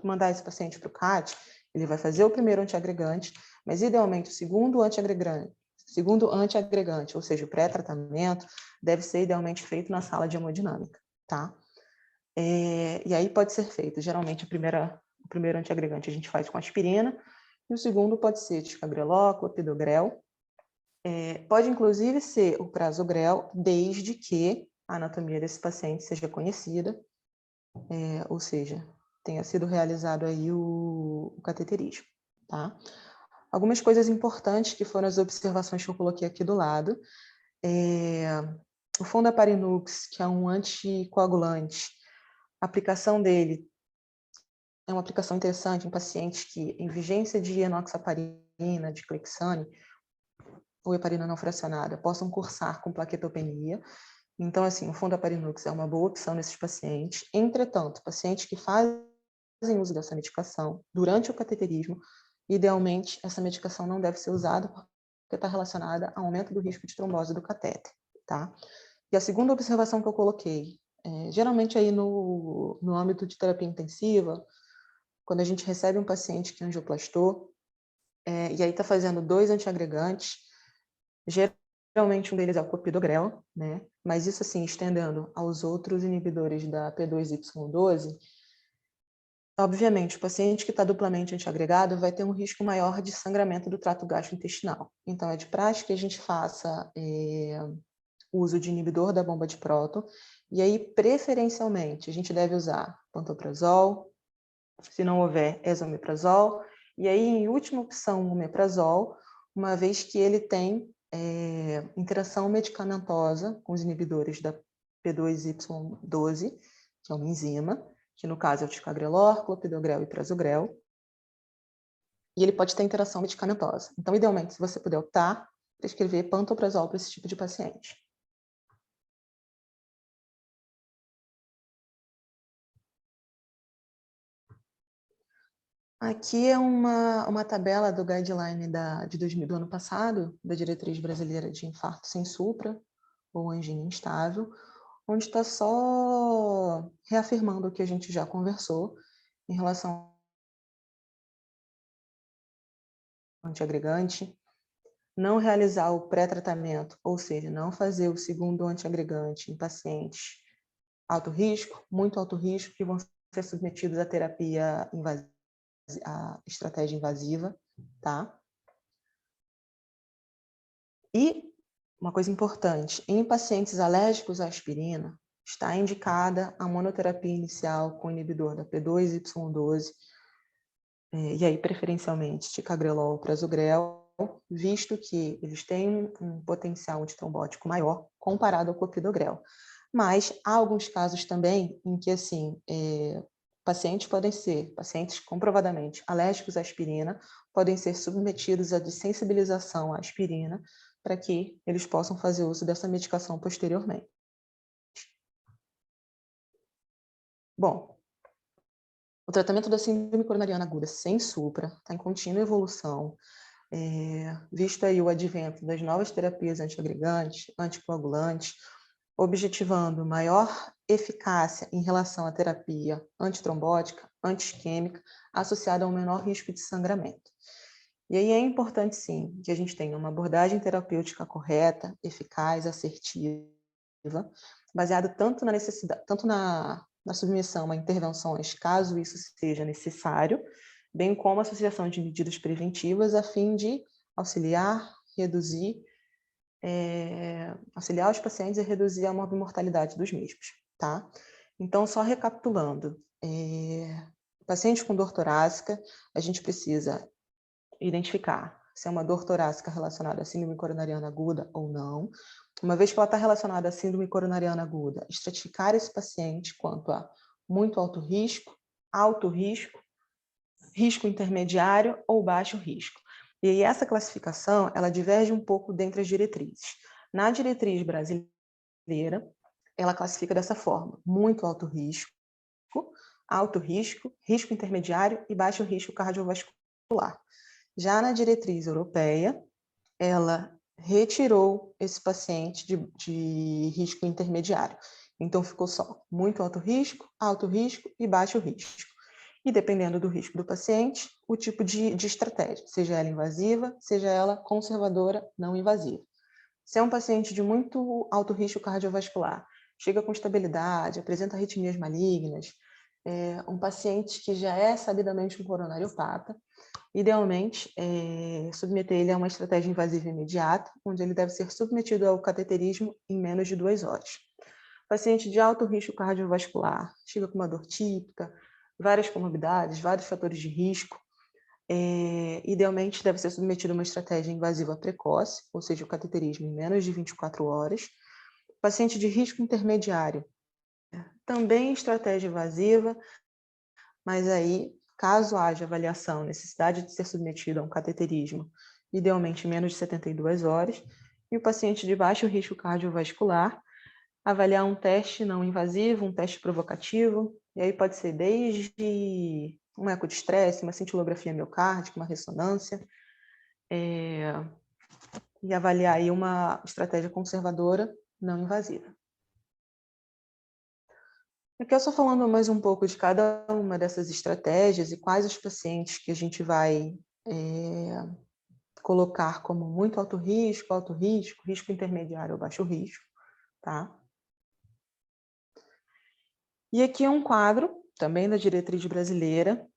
mandar esse paciente para o CAT, ele vai fazer o primeiro antiagregante, mas idealmente o segundo antiagregante, ou seja, o pré-tratamento, deve ser idealmente feito na sala de hemodinâmica, tá? E aí pode ser feito, geralmente o primeiro antiagregante a gente faz com aspirina, e o segundo pode ser ticagrelol, clopidogrel, pode inclusive ser o prasugrel, desde que a anatomia desse paciente seja conhecida, ou seja, tenha sido realizado aí o cateterismo, tá? Algumas coisas importantes que foram as observações que eu coloquei aqui do lado. O fondaparinux, que é um anticoagulante, a aplicação dele é uma aplicação interessante em pacientes que, em vigência de enoxaparina, de Clexane, ou heparina não fracionada, possam cursar com plaquetopenia. Então, assim, o fondaparinux é uma boa opção nesses pacientes. Entretanto, pacientes que fazem uso dessa medicação durante o cateterismo, idealmente, essa medicação não deve ser usada porque está relacionada ao aumento do risco de trombose do catéter, tá? E a segunda observação que eu coloquei, geralmente aí no âmbito de terapia intensiva, quando a gente recebe um paciente que angioplastou, e aí está fazendo 2 antiagregantes, geralmente um deles é o clopidogrel, né? Mas isso assim, estendendo aos outros inibidores da P2Y12, obviamente, o paciente que está duplamente antiagregado vai ter um risco maior de sangramento do trato gastrointestinal. Então, é de praxe que a gente faça uso de inibidor da bomba de próton, e aí, preferencialmente, a gente deve usar pantoprazol, se não houver, esomeprazol, e aí, em última opção, o omeprazol, uma vez que ele tem interação medicamentosa com os inibidores da P2Y12, que é uma enzima, que no caso é o ticagrelor, clopidogrel e prasugrel, e ele pode ter interação medicamentosa. Então, idealmente, se você puder optar, prescrever pantoprazol para esse tipo de paciente. Aqui é uma tabela do guideline do ano passado, da Diretriz Brasileira de Infarto Sem Supra, ou angina instável, onde está só reafirmando o que a gente já conversou em relação ao antiagregante, não realizar o pré-tratamento, ou seja, não fazer o segundo antiagregante em pacientes alto risco, muito alto risco, que vão ser submetidos à terapia invasiva, à estratégia invasiva, tá? E uma coisa importante, em pacientes alérgicos à aspirina, está indicada a monoterapia inicial com inibidor da P2Y12, e aí preferencialmente ticagrelol ou prasugrel, visto que eles têm um potencial antitrombótico maior comparado ao clopidogrel. Mas há alguns casos também em que, assim, pacientes comprovadamente alérgicos à aspirina, podem ser submetidos à desensibilização à aspirina para que eles possam fazer uso dessa medicação posteriormente. Bom, o tratamento da síndrome coronariana aguda sem supra está em contínua evolução, visto aí o advento das novas terapias antiagregantes, anticoagulantes, objetivando maior eficácia em relação à terapia antitrombótica, antiisquêmica, associada a um menor risco de sangramento. E aí é importante, sim, que a gente tenha uma abordagem terapêutica correta, eficaz, assertiva, baseada tanto na necessidade, tanto na submissão a intervenções, caso isso seja necessário, bem como a associação de medidas preventivas a fim de auxiliar, auxiliar os pacientes a reduzir a morbimortalidade dos mesmos, tá? Então, só recapitulando, paciente com dor torácica, a gente precisa identificar se é uma dor torácica relacionada à síndrome coronariana aguda ou não. Uma vez que ela está relacionada à síndrome coronariana aguda, estratificar esse paciente quanto a muito alto risco, risco intermediário ou baixo risco. E aí essa classificação, ela diverge um pouco dentre as diretrizes. Na diretriz brasileira, ela classifica dessa forma: muito alto risco, risco intermediário e baixo risco cardiovascular. Já na diretriz europeia, ela retirou esse paciente de risco intermediário. Então, ficou só muito alto risco e baixo risco. E dependendo do risco do paciente, o tipo de estratégia, seja ela invasiva, seja ela conservadora, não invasiva. Se é um paciente de muito alto risco cardiovascular, chega com estabilidade, apresenta arritmias malignas, um paciente que já é sabidamente um coronariopata, idealmente, submeter ele a uma estratégia invasiva imediata, onde ele deve ser submetido ao cateterismo em menos de 2 horas. Paciente de alto risco cardiovascular, chega com uma dor típica, várias comorbidades, vários fatores de risco, idealmente deve ser submetido a uma estratégia invasiva precoce, ou seja, o cateterismo em menos de 24 horas. Paciente de risco intermediário, também estratégia invasiva, mas aí, caso haja avaliação, necessidade de ser submetido a um cateterismo, idealmente em menos de 72 horas, e o paciente de baixo risco cardiovascular, avaliar um teste não invasivo, um teste provocativo, e aí pode ser desde um eco de estresse, uma cintilografia miocárdica, uma ressonância, e avaliar aí uma estratégia conservadora não invasiva. Aqui eu só falando mais um pouco de cada uma dessas estratégias e quais os pacientes que a gente vai colocar como muito alto risco, risco intermediário ou baixo risco, tá? E aqui é um quadro, também da diretriz brasileira,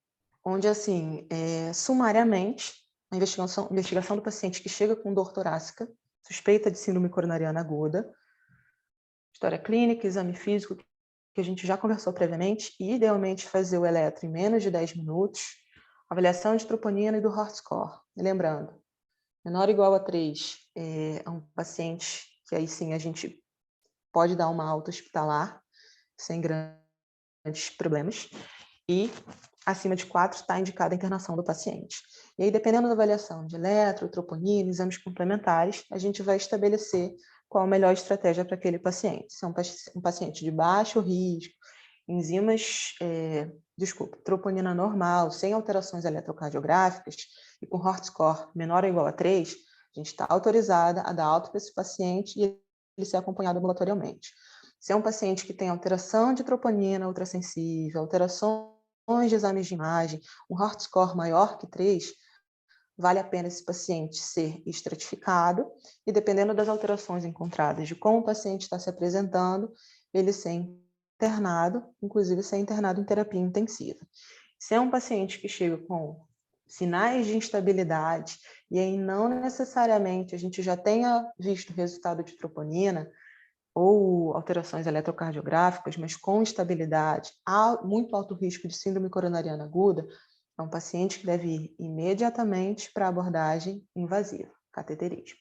onde, assim, sumariamente, a investigação do paciente que chega com dor torácica, suspeita de síndrome coronariana aguda, história clínica, exame físico, que a gente já conversou previamente, e idealmente fazer o eletro em menos de 10 minutos, avaliação de troponina e do Hort score. E lembrando, menor ou igual a 3 é um paciente que aí sim a gente pode dar uma alta hospitalar, sem grandes problemas, e acima de 4 está indicada a internação do paciente. E aí, dependendo da avaliação de eletro, troponina, exames complementares, a gente vai estabelecer qual a melhor estratégia para aquele paciente. Se é um paciente de baixo risco, troponina normal, sem alterações eletrocardiográficas, e com Hort score menor ou igual a 3, a gente está autorizada a dar alta para esse paciente e ele ser acompanhado ambulatorialmente. Se é um paciente que tem alteração de troponina ultrassensível, alterações de exames de imagem, um Hort score maior que 3, vale a pena esse paciente ser estratificado e, dependendo das alterações encontradas, de como o paciente está se apresentando, ele ser internado, inclusive ser internado em terapia intensiva. Se é um paciente que chega com sinais de instabilidade, e aí não necessariamente a gente já tenha visto resultado de troponina ou alterações eletrocardiográficas, mas com instabilidade, há muito alto risco de síndrome coronariana aguda, é um paciente que deve ir imediatamente para a abordagem invasiva, cateterismo.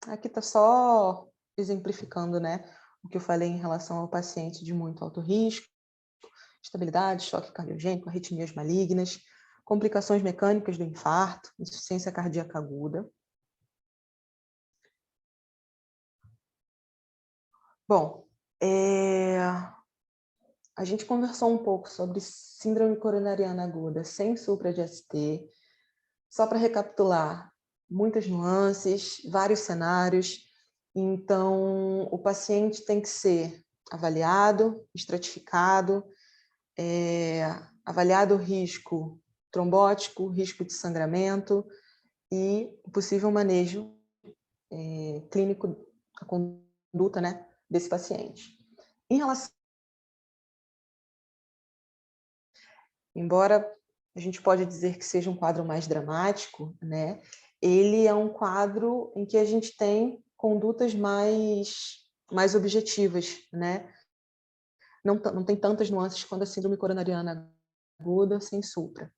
Aqui está só exemplificando, né, o que eu falei em relação ao paciente de muito alto risco, estabilidade, choque cardiogênico, arritmias malignas, complicações mecânicas do infarto, insuficiência cardíaca aguda. Bom, a gente conversou um pouco sobre síndrome coronariana aguda sem supra de ST. Só para recapitular, muitas nuances, vários cenários. Então, o paciente tem que ser avaliado, estratificado, avaliado o risco trombótico, risco de sangramento e o possível manejo clínico, a conduta, né, desse paciente. Em relação, embora a gente pode dizer que seja um quadro mais dramático, né, ele é um quadro em que a gente tem condutas mais objetivas, né? Não tem tantas nuances quando a síndrome coronariana aguda sem supra.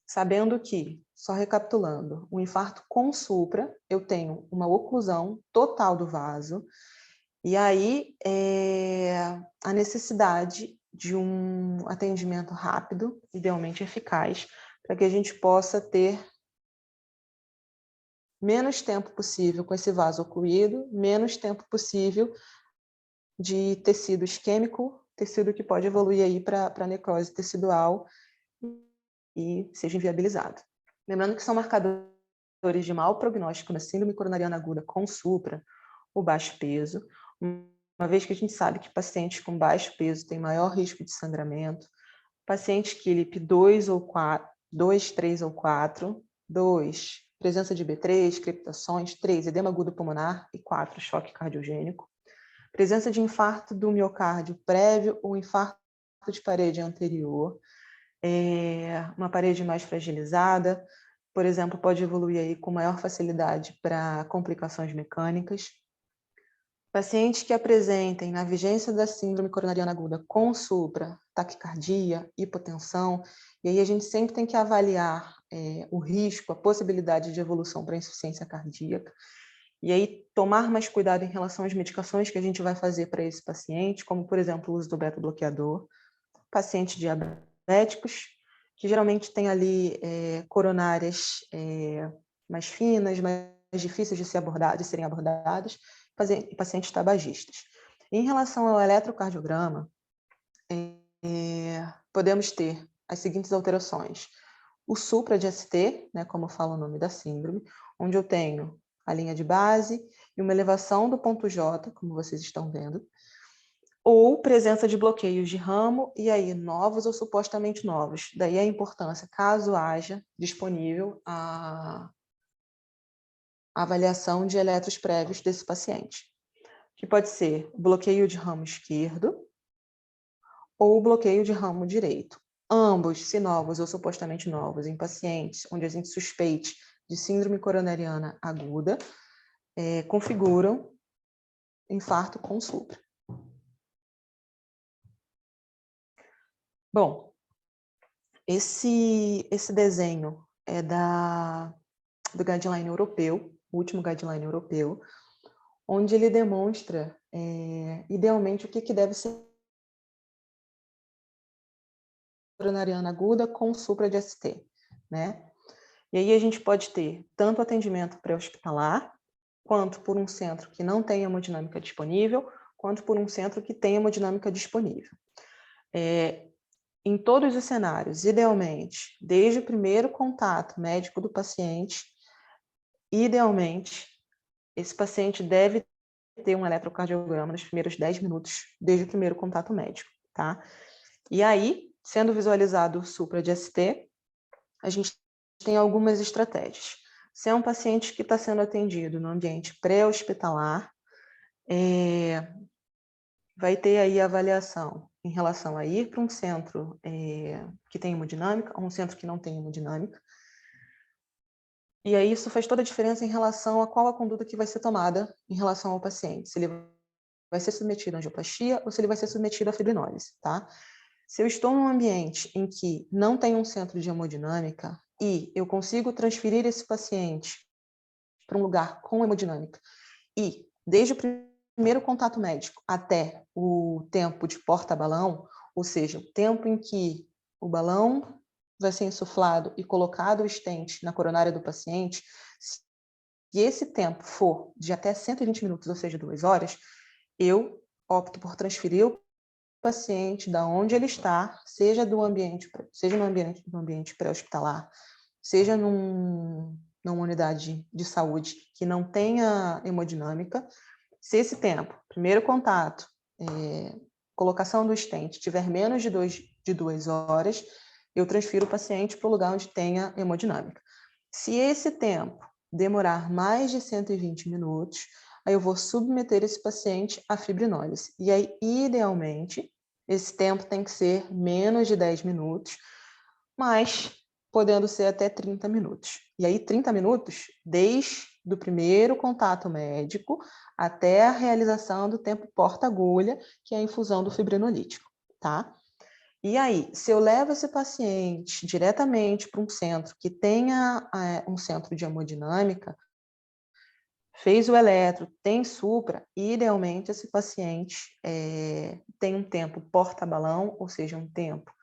Sabendo que, só recapitulando, o infarto com supra, eu tenho uma oclusão total do vaso, e aí a necessidade de um atendimento rápido, idealmente eficaz, para que a gente possa ter menos tempo possível com esse vaso ocluído, menos tempo possível de tecido isquêmico, tecido que pode evoluir aí para necrose tecidual e seja inviabilizado. Lembrando que são marcadores de mau prognóstico na síndrome coronariana aguda com supra, o baixo peso, uma vez que a gente sabe que pacientes com baixo peso têm maior risco de sangramento, pacientes KILIP 2 ou 4, 2, 3 ou 4, 2, presença de B3, crepitações, 3, edema agudo pulmonar e 4, choque cardiogênico, presença de infarto do miocárdio prévio ou infarto de parede anterior, uma parede mais fragilizada, por exemplo, pode evoluir aí com maior facilidade para complicações mecânicas. Pacientes que apresentem na vigência da síndrome coronariana aguda com supra, taquicardia, hipotensão, e aí a gente sempre tem que avaliar o risco, a possibilidade de evolução para insuficiência cardíaca, e aí tomar mais cuidado em relação às medicações que a gente vai fazer para esse paciente, como, por exemplo, o uso do beta-bloqueador. Pacientes diabéticos, que geralmente têm ali coronárias mais finas, mais difíceis de serem abordadas, e pacientes tabagistas. Em relação ao eletrocardiograma, podemos ter as seguintes alterações. O supra de ST, né, como fala o nome da síndrome, onde eu tenho a linha de base e uma elevação do ponto J, como vocês estão vendo, ou presença de bloqueios de ramo, e aí novos ou supostamente novos. Daí a importância, caso haja disponível a avaliação de eletros prévios desse paciente, que pode ser bloqueio de ramo esquerdo ou bloqueio de ramo direito. Ambos, se novos ou supostamente novos, em pacientes onde a gente suspeite de síndrome coronariana aguda, configuram infarto com supra. Bom, esse desenho é do guideline europeu, o último guideline europeu, onde ele demonstra, idealmente, o que deve ser coronariana aguda com supra de ST, né? E aí a gente pode ter tanto atendimento pré-hospitalar, quanto por um centro que não tenha hemodinâmica disponível, quanto por um centro que tenha hemodinâmica disponível. Em todos os cenários, idealmente, desde o primeiro contato médico do paciente, idealmente, esse paciente deve ter um eletrocardiograma nos primeiros 10 minutos, desde o primeiro contato médico, tá? E aí, sendo visualizado o supra de ST, a gente tem algumas estratégias. Se é um paciente que está sendo atendido no ambiente pré-hospitalar, vai ter aí a avaliação em relação a ir para um centro que tem hemodinâmica ou um centro que não tem hemodinâmica. E aí isso faz toda a diferença em relação a qual a conduta que vai ser tomada em relação ao paciente, se ele vai ser submetido à angioplastia ou se ele vai ser submetido à fibrinólise, tá? Se eu estou num ambiente em que não tem um centro de hemodinâmica e eu consigo transferir esse paciente para um lugar com hemodinâmica e, desde o primeiro contato médico até o tempo de porta-balão, ou seja, o tempo em que o balão vai ser insuflado e colocado o stent na coronária do paciente, se esse tempo for de até 120 minutos, ou seja, 2 horas, eu opto por transferir o paciente da onde ele está, seja no ambiente pré-hospitalar, seja numa unidade de saúde que não tenha hemodinâmica. Se esse tempo, primeiro contato, colocação do stent, tiver menos de 2 horas, eu transfiro o paciente para o lugar onde tenha hemodinâmica. Se esse tempo demorar mais de 120 minutos, aí eu vou submeter esse paciente à fibrinólise. E aí, idealmente, esse tempo tem que ser menos de 10 minutos, mas podendo ser até 30 minutos. E aí, 30 minutos, desde o primeiro contato médico até a realização do tempo porta-agulha, que é a infusão do fibrinolítico, tá? E aí, se eu levo esse paciente diretamente para um centro que tenha um centro de hemodinâmica, fez o eletro, tem supra, idealmente esse paciente tem um tempo porta-balão, ou seja, um tempo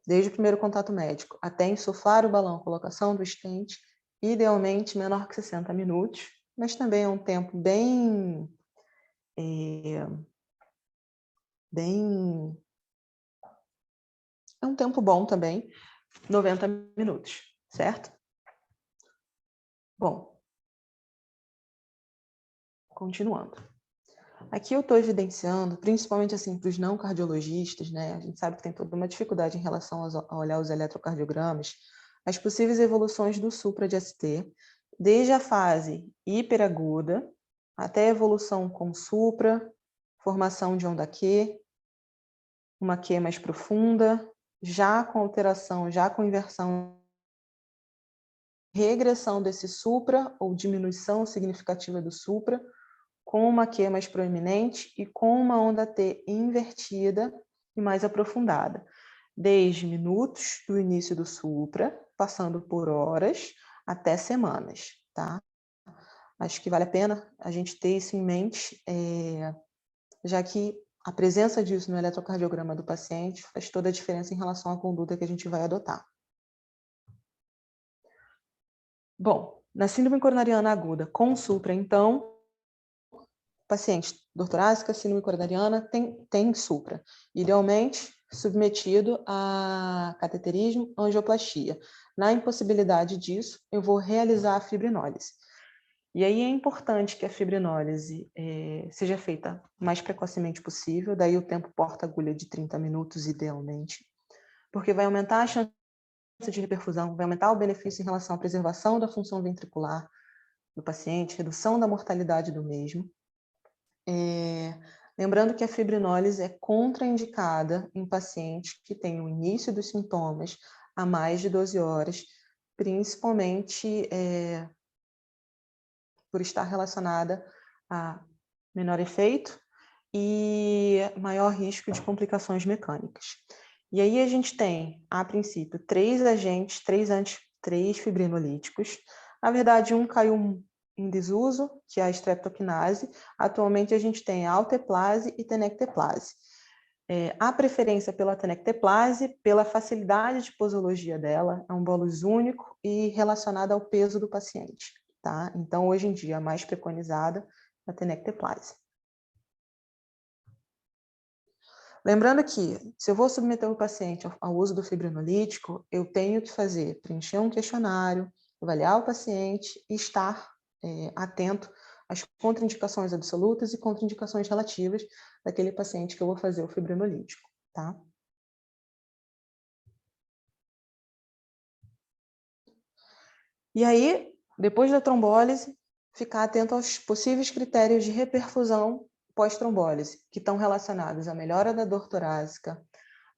desde o primeiro contato médico até insuflar o balão, colocação do stent, idealmente menor que 60 minutos, mas também é um tempo bem é um tempo bom também, 90 minutos, certo? Bom, continuando. Aqui eu estou evidenciando, principalmente assim para os não cardiologistas, né? A gente sabe que tem toda uma dificuldade em relação a olhar os eletrocardiogramas, as possíveis evoluções do supra de ST, desde a fase hiperaguda até a evolução com supra, formação de onda Q, uma Q mais profunda, já com alteração, já com inversão, regressão desse supra ou diminuição significativa do supra, com uma Q mais proeminente e com uma onda T invertida e mais aprofundada, desde minutos do início do supra, passando por horas, até semanas, tá? Acho que vale a pena a gente ter isso em mente, já que a presença disso no eletrocardiograma do paciente faz toda a diferença em relação à conduta que a gente vai adotar. Bom, na síndrome coronariana aguda com supra, então, paciente dor torácica, síndrome coronariana, tem supra, idealmente submetido a cateterismo, angioplastia. Na impossibilidade disso, eu vou realizar a fibrinólise. E aí é importante que a fibrinólise seja feita o mais precocemente possível, daí o tempo porta-agulha de 30 minutos, idealmente, porque vai aumentar a chance de reperfusão, vai aumentar o benefício em relação à preservação da função ventricular do paciente, redução da mortalidade do mesmo. Lembrando que a fibrinólise é contraindicada em pacientes que têm o início dos sintomas há mais de 12 horas, principalmente por estar relacionada a menor efeito e maior risco de complicações mecânicas. E aí a gente tem, a princípio, 3 agentes, 3 fibrinolíticos. Na verdade, um caiu em desuso, que é a streptokinase. Atualmente a gente tem a alteplase e tenecteplase. A preferência pela tenecteplase, pela facilidade de posologia dela, é um bolus único e relacionado ao peso do paciente, tá? Então, hoje em dia, a mais preconizada é a tenecteplase. Lembrando que, se eu vou submeter o paciente ao uso do fibrinolítico, eu tenho que preencher um questionário, avaliar o paciente e estar atento às contraindicações absolutas e contraindicações relativas daquele paciente que eu vou fazer o fibrinolítico, tá? E aí, depois da trombólise, ficar atento aos possíveis critérios de reperfusão pós-trombólise, que estão relacionados à melhora da dor torácica,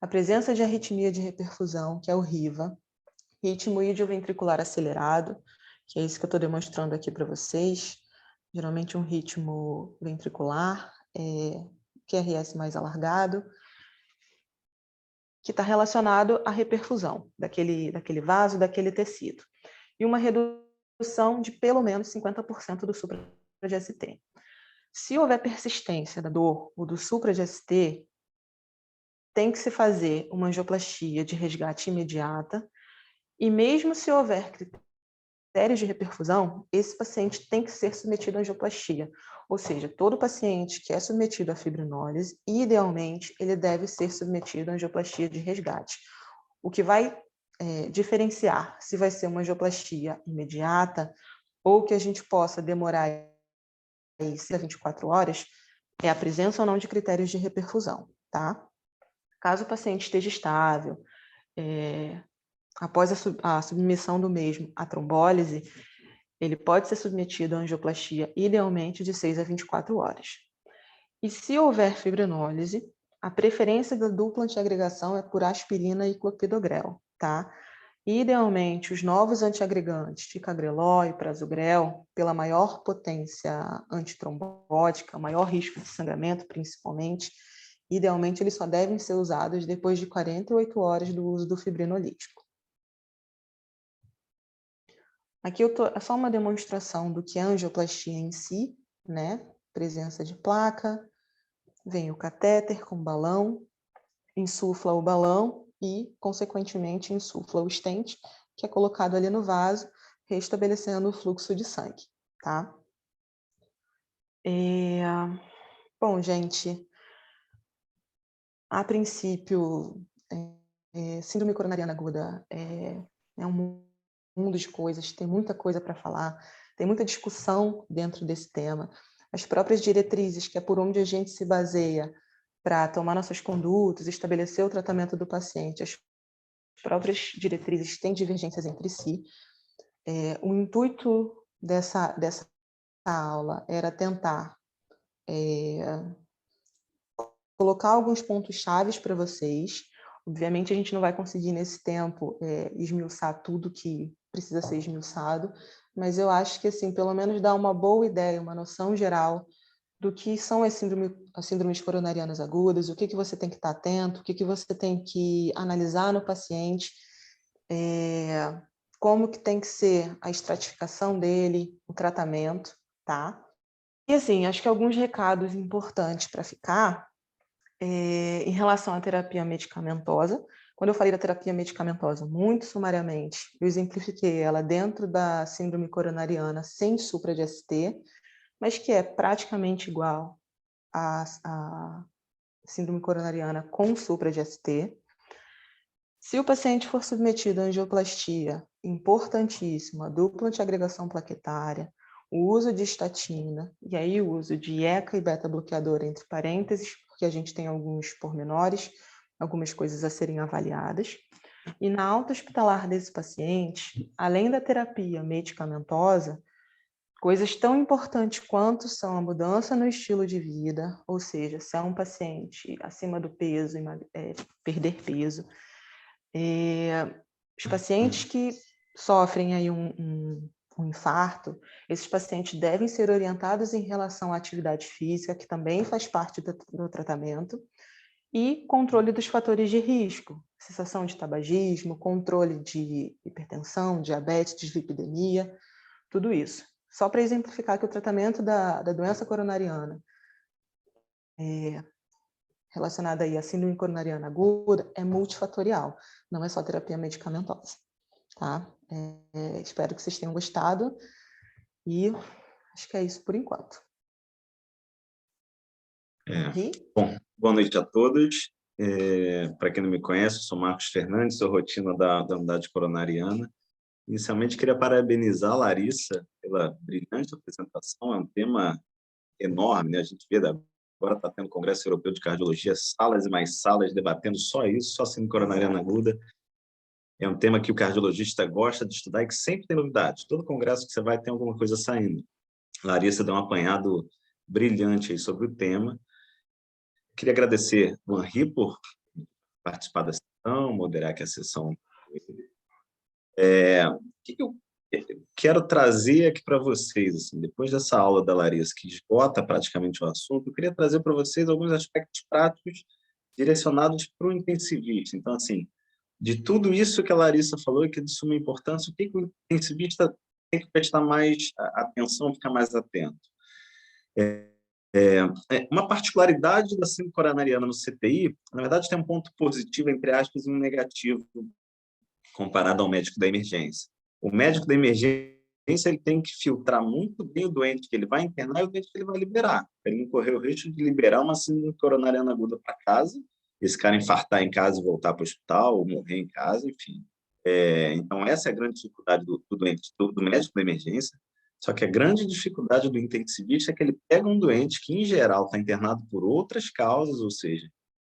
a presença de arritmia de reperfusão, que é o RIVA, ritmo idioventricular acelerado, que é isso que eu estou demonstrando aqui para vocês, geralmente um ritmo ventricular, QRS mais alargado, que está relacionado à reperfusão daquele vaso, daquele tecido. E uma redução de pelo menos 50% do supra de ST. Se houver persistência da dor ou do supra de ST, tem que se fazer uma angioplastia de resgate imediata, e mesmo se houver critérios de reperfusão, esse paciente tem que ser submetido à angioplastia. Ou seja, todo paciente que é submetido à fibrinólise, idealmente, ele deve ser submetido à angioplastia de resgate. O que vai diferenciar se vai ser uma angioplastia imediata ou que a gente possa demorar aí 24 horas é a presença ou não de critérios de reperfusão, tá? Caso o paciente esteja estável, após a submissão do mesmo à trombólise, ele pode ser submetido à angioplastia, idealmente, de 6 a 24 horas. E se houver fibrinólise, a preferência da dupla antiagregação é por aspirina e clopidogrel, tá? Idealmente, os novos antiagregantes, ticagrelol e prasugrel, pela maior potência antitrombótica, maior risco de sangramento, principalmente, idealmente eles só devem ser usados depois de 48 horas do uso do fibrinolítico. Aqui é só uma demonstração do que é a angioplastia em si, né? Presença de placa, vem o catéter com balão, insufla o balão e, consequentemente, insufla o stent, que é colocado ali no vaso, restabelecendo o fluxo de sangue, tá? Bom, gente, a princípio, síndrome coronariana aguda é um mundo de coisas, tem muita coisa para falar, tem muita discussão dentro desse tema. As próprias diretrizes, que é por onde a gente se baseia para tomar nossas condutas, estabelecer o tratamento do paciente, as próprias diretrizes têm divergências entre si. O intuito dessa aula era tentar colocar alguns pontos chaves para vocês. Obviamente, a gente não vai conseguir, nesse tempo, esmiuçar tudo que precisa ser esmiuçado, mas eu acho que, assim, pelo menos dar uma boa ideia, uma noção geral do que são as síndromes coronarianas agudas, o que você tem que estar atento, o que você tem que analisar no paciente, como que tem que ser a estratificação dele, o tratamento, tá? E, assim, acho que alguns recados importantes para ficar em relação à terapia medicamentosa. Quando eu falei da terapia medicamentosa, muito sumariamente, eu exemplifiquei ela dentro da síndrome coronariana sem supra de ST, mas que é praticamente igual à síndrome coronariana com supra de ST. Se o paciente for submetido à angioplastia, importantíssimo, a dupla antiagregação plaquetária, o uso de estatina, e aí o uso de ECA e beta-bloqueador, entre parênteses, porque a gente tem alguns pormenores, algumas coisas a serem avaliadas. E na alta hospitalar desse paciente, além da terapia medicamentosa, coisas tão importantes quanto são a mudança no estilo de vida, ou seja, se é um paciente acima do peso, perder peso, os pacientes que sofrem aí um infarto, esses pacientes devem ser orientados em relação à atividade física, que também faz parte do tratamento, e controle dos fatores de risco, cessação de tabagismo, controle de hipertensão, diabetes, dislipidemia, tudo isso. Só para exemplificar que o tratamento da doença coronariana relacionada aí à síndrome coronariana aguda é multifatorial, não é só terapia medicamentosa, tá? Espero que vocês tenham gostado e acho que é isso por enquanto. Bom, boa noite a todos. Para quem não me conhece, eu sou Marcos Fernandes, sou rotina da unidade coronariana. Inicialmente, queria parabenizar a Larissa pela brilhante apresentação, é um tema enorme, né? A gente vê agora está tendo o Congresso Europeu de Cardiologia, salas e mais salas debatendo só isso, só síndrome coronariana aguda. É um tema que o cardiologista gosta de estudar e que sempre tem novidades. Todo congresso que você vai tem alguma coisa saindo. A Larissa deu um apanhado brilhante aí sobre o tema. Queria agradecer o Henri por participar da sessão, moderar aqui a sessão. O que eu quero trazer aqui para vocês, assim, depois dessa aula da Larissa, que esgota praticamente o assunto, eu queria trazer para vocês alguns aspectos práticos direcionados para o intensivista. Então, assim, de tudo isso que a Larissa falou e que é de suma importância, o que o intensivista tem que prestar mais atenção, ficar mais atento? Uma particularidade da síndrome coronariana no CTI, na verdade, tem um ponto positivo, entre aspas, e um negativo, comparado ao médico da emergência. O médico da emergência ele tem que filtrar muito bem o doente que ele vai internar e o doente que ele vai liberar, para ele não correr o risco de liberar uma síndrome coronariana aguda para casa, esse cara infartar em casa e voltar para o hospital, ou morrer em casa, enfim. Então, essa é a grande dificuldade do doente, do médico da emergência. Só que a grande dificuldade do intensivista é que ele pega um doente que, em geral, está internado por outras causas, ou seja,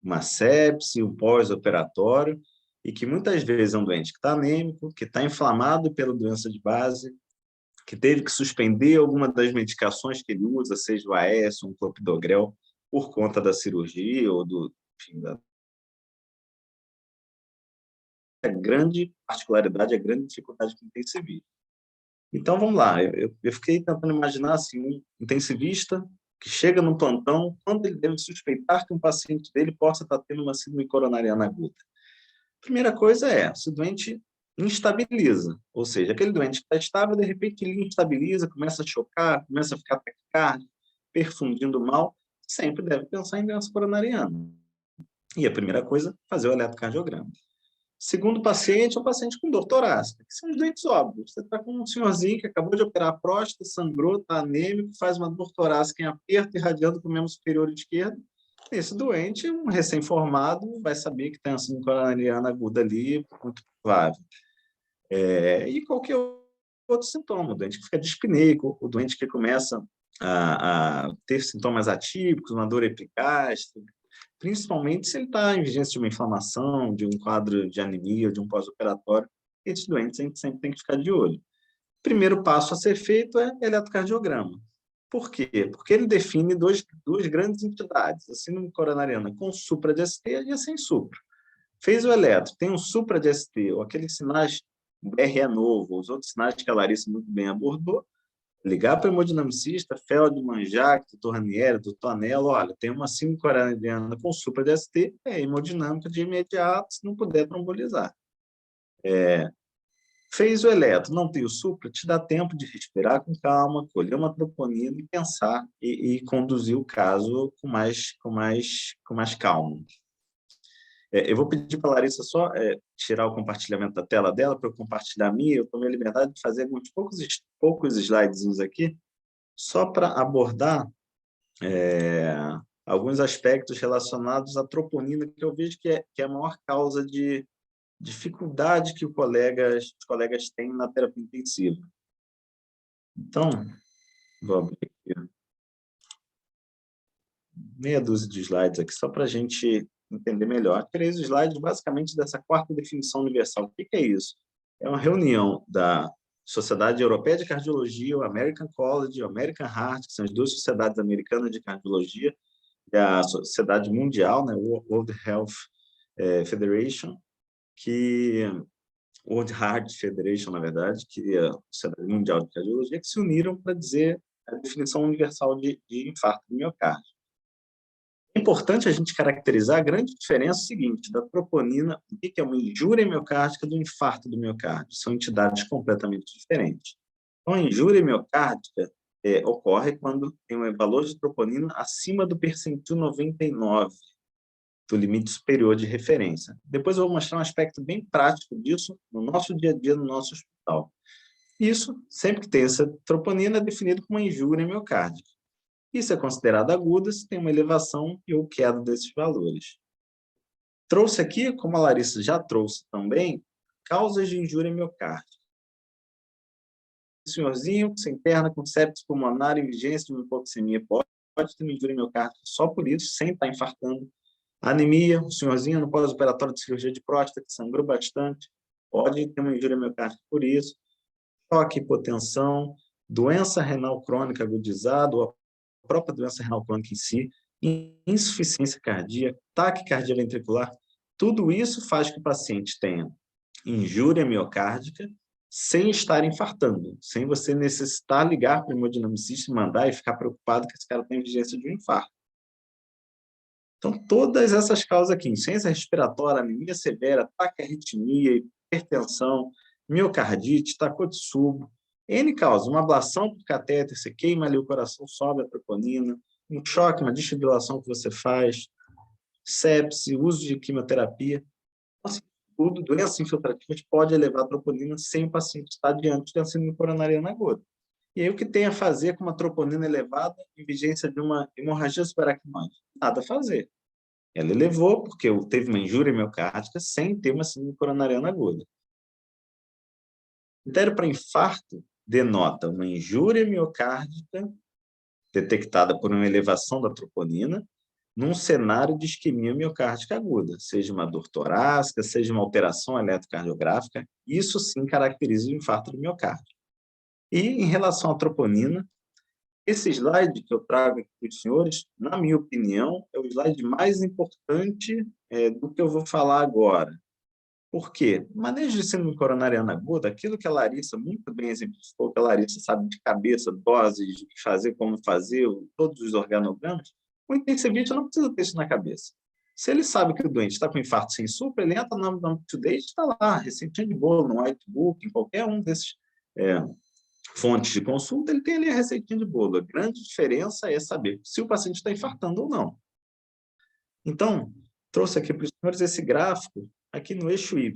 uma sepse, um pós-operatório, e que muitas vezes é um doente que está anêmico, que está inflamado pela doença de base, que teve que suspender alguma das medicações que ele usa, seja o AS, um clopidogrel, por conta da cirurgia ou enfim, a grande particularidade, a grande dificuldade do intensivista. Então, vamos lá, eu fiquei tentando imaginar assim, um intensivista que chega no plantão, quando ele deve suspeitar que um paciente dele possa estar tendo uma síndrome coronariana aguda. Primeira coisa se o doente instabiliza, ou seja, aquele doente que está estável, de repente ele instabiliza, começa a chocar, começa a ficar taquicárdico, perfundindo mal, sempre deve pensar em doença coronariana. E a primeira coisa, fazer o eletrocardiograma. Segundo paciente, é um paciente com dor torácica, que são os doentes óbvios. Você está com um senhorzinho que acabou de operar a próstata, sangrou, está anêmico, faz uma dor torácica em aperto, irradiando para o membro superior esquerdo. Esse doente, um recém-formado, vai saber que tem uma síndrome coronariana aguda ali, muito provável. E qualquer outro sintoma, o doente que fica dispneico, o doente que começa a ter sintomas atípicos, uma dor epicástica, principalmente se ele está em vigência de uma inflamação, de um quadro de anemia, de um pós-operatório, esses doentes a gente sempre tem que ficar de olho. O primeiro passo a ser feito é eletrocardiograma. Por quê? Porque ele define duas grandes entidades, a síndrome coronariana com supra de ST e a sem supra. Fez o eletro, tem um supra de ST, ou aqueles sinais, o BRE novo, os outros sinais que a Larissa muito bem abordou, ligar para o hemodinamicista, Feldman, Jacques, doutor Ranieri, doutor Anello, olha, tem uma síndrome coronariana com supra de ST, hemodinâmica de imediato, se não puder trombolizar. Fez o eletro, não tem o supra, te dá tempo de respirar com calma, colher uma troponina e pensar e conduzir o caso com mais calma. Eu vou pedir para a Larissa só tirar o compartilhamento da tela dela para eu compartilhar a minha. Eu tomei a liberdade de fazer alguns poucos slides aqui, só para abordar alguns aspectos relacionados à troponina, que eu vejo que é a maior causa de dificuldade que os colegas têm na terapia intensiva. Então, vou abrir aqui meia dúzia de slides aqui, só para a gente entender melhor. 3 slides, basicamente, dessa quarta definição universal. O que é isso? É uma reunião da Sociedade Europeia de Cardiologia, o American College, o American Heart, que são as 2 sociedades americanas de cardiologia, e a Sociedade Mundial, né, World Health Federation, World Heart Federation, na verdade, que é a Sociedade Mundial de Cardiologia, que se uniram para dizer a definição universal de infarto do miocárdio. É importante a gente caracterizar a grande diferença seguinte, da troponina, o que é uma injúria miocárdica do infarto do miocárdio. São entidades completamente diferentes. Então, a injúria miocárdica ocorre quando tem um valor de troponina acima do percentil 99, do limite superior de referência. Depois eu vou mostrar um aspecto bem prático disso no nosso dia a dia, no nosso hospital. Isso, sempre que tem essa troponina, é definido como uma injúria miocárdica. Isso é considerado aguda se tem uma elevação ou queda desses valores. Trouxe aqui, como a Larissa já trouxe também, causas de injúria miocárdica. O senhorzinho se interna com sepsis pulmonar em vigência de uma hipoxemia pode ter uma injúria miocárdica só por isso, sem estar infartando. Anemia, o senhorzinho no pós-operatório de cirurgia de próstata, que sangrou bastante, pode ter uma injúria miocárdica por isso. Choque, hipotensão, doença renal crônica agudizada, ou própria doença renal crônica em si, insuficiência cardíaca, taquicardia ventricular, tudo isso faz que o paciente tenha injúria miocárdica sem estar infartando, sem você necessitar ligar para o hemodinamicista e mandar e ficar preocupado que esse cara tem vigência de um infarto. Então, todas essas causas aqui, insuficiência respiratória, anemia severa, taquiarritmia, hipertensão, miocardite, Takotsubo, N causas, uma ablação por catéter, você queima ali o coração, sobe a troponina, um choque, uma desfibrilação que você faz, sepse, uso de quimioterapia, assim, tudo, doenças infiltrativas pode elevar a troponina sem o paciente estar diante de uma síndrome coronariana aguda. E aí o que tem a fazer com uma troponina elevada em vigência de uma hemorragia subaracnoide? Nada a fazer. Ela elevou porque teve uma injúria miocárdica sem ter uma síndrome coronariana aguda. O critério para infarto denota uma injúria miocárdica detectada por uma elevação da troponina num cenário de isquemia miocárdica aguda, seja uma dor torácica, seja uma alteração eletrocardiográfica, isso sim caracteriza o infarto do miocárdio. E em relação à troponina, esse slide que eu trago aqui para os senhores, na minha opinião, é o slide mais importante do que eu vou falar agora. Por quê? O manejo de síndrome coronariana aguda, aquilo que a Larissa muito bem exemplificou, que a Larissa sabe de cabeça, doses, o que fazer, como fazer, todos os organogramas, o intensivista não precisa ter isso na cabeça. Se ele sabe que o doente está com infarto sem supra, ele entra no UpToDate, está lá, receitinha de bolo, no Whitebook, em qualquer um desses fontes de consulta, ele tem ali a receitinha de bolo. A grande diferença é saber se o paciente está infartando ou não. Então, trouxe aqui para os senhores esse gráfico. Aqui no eixo Y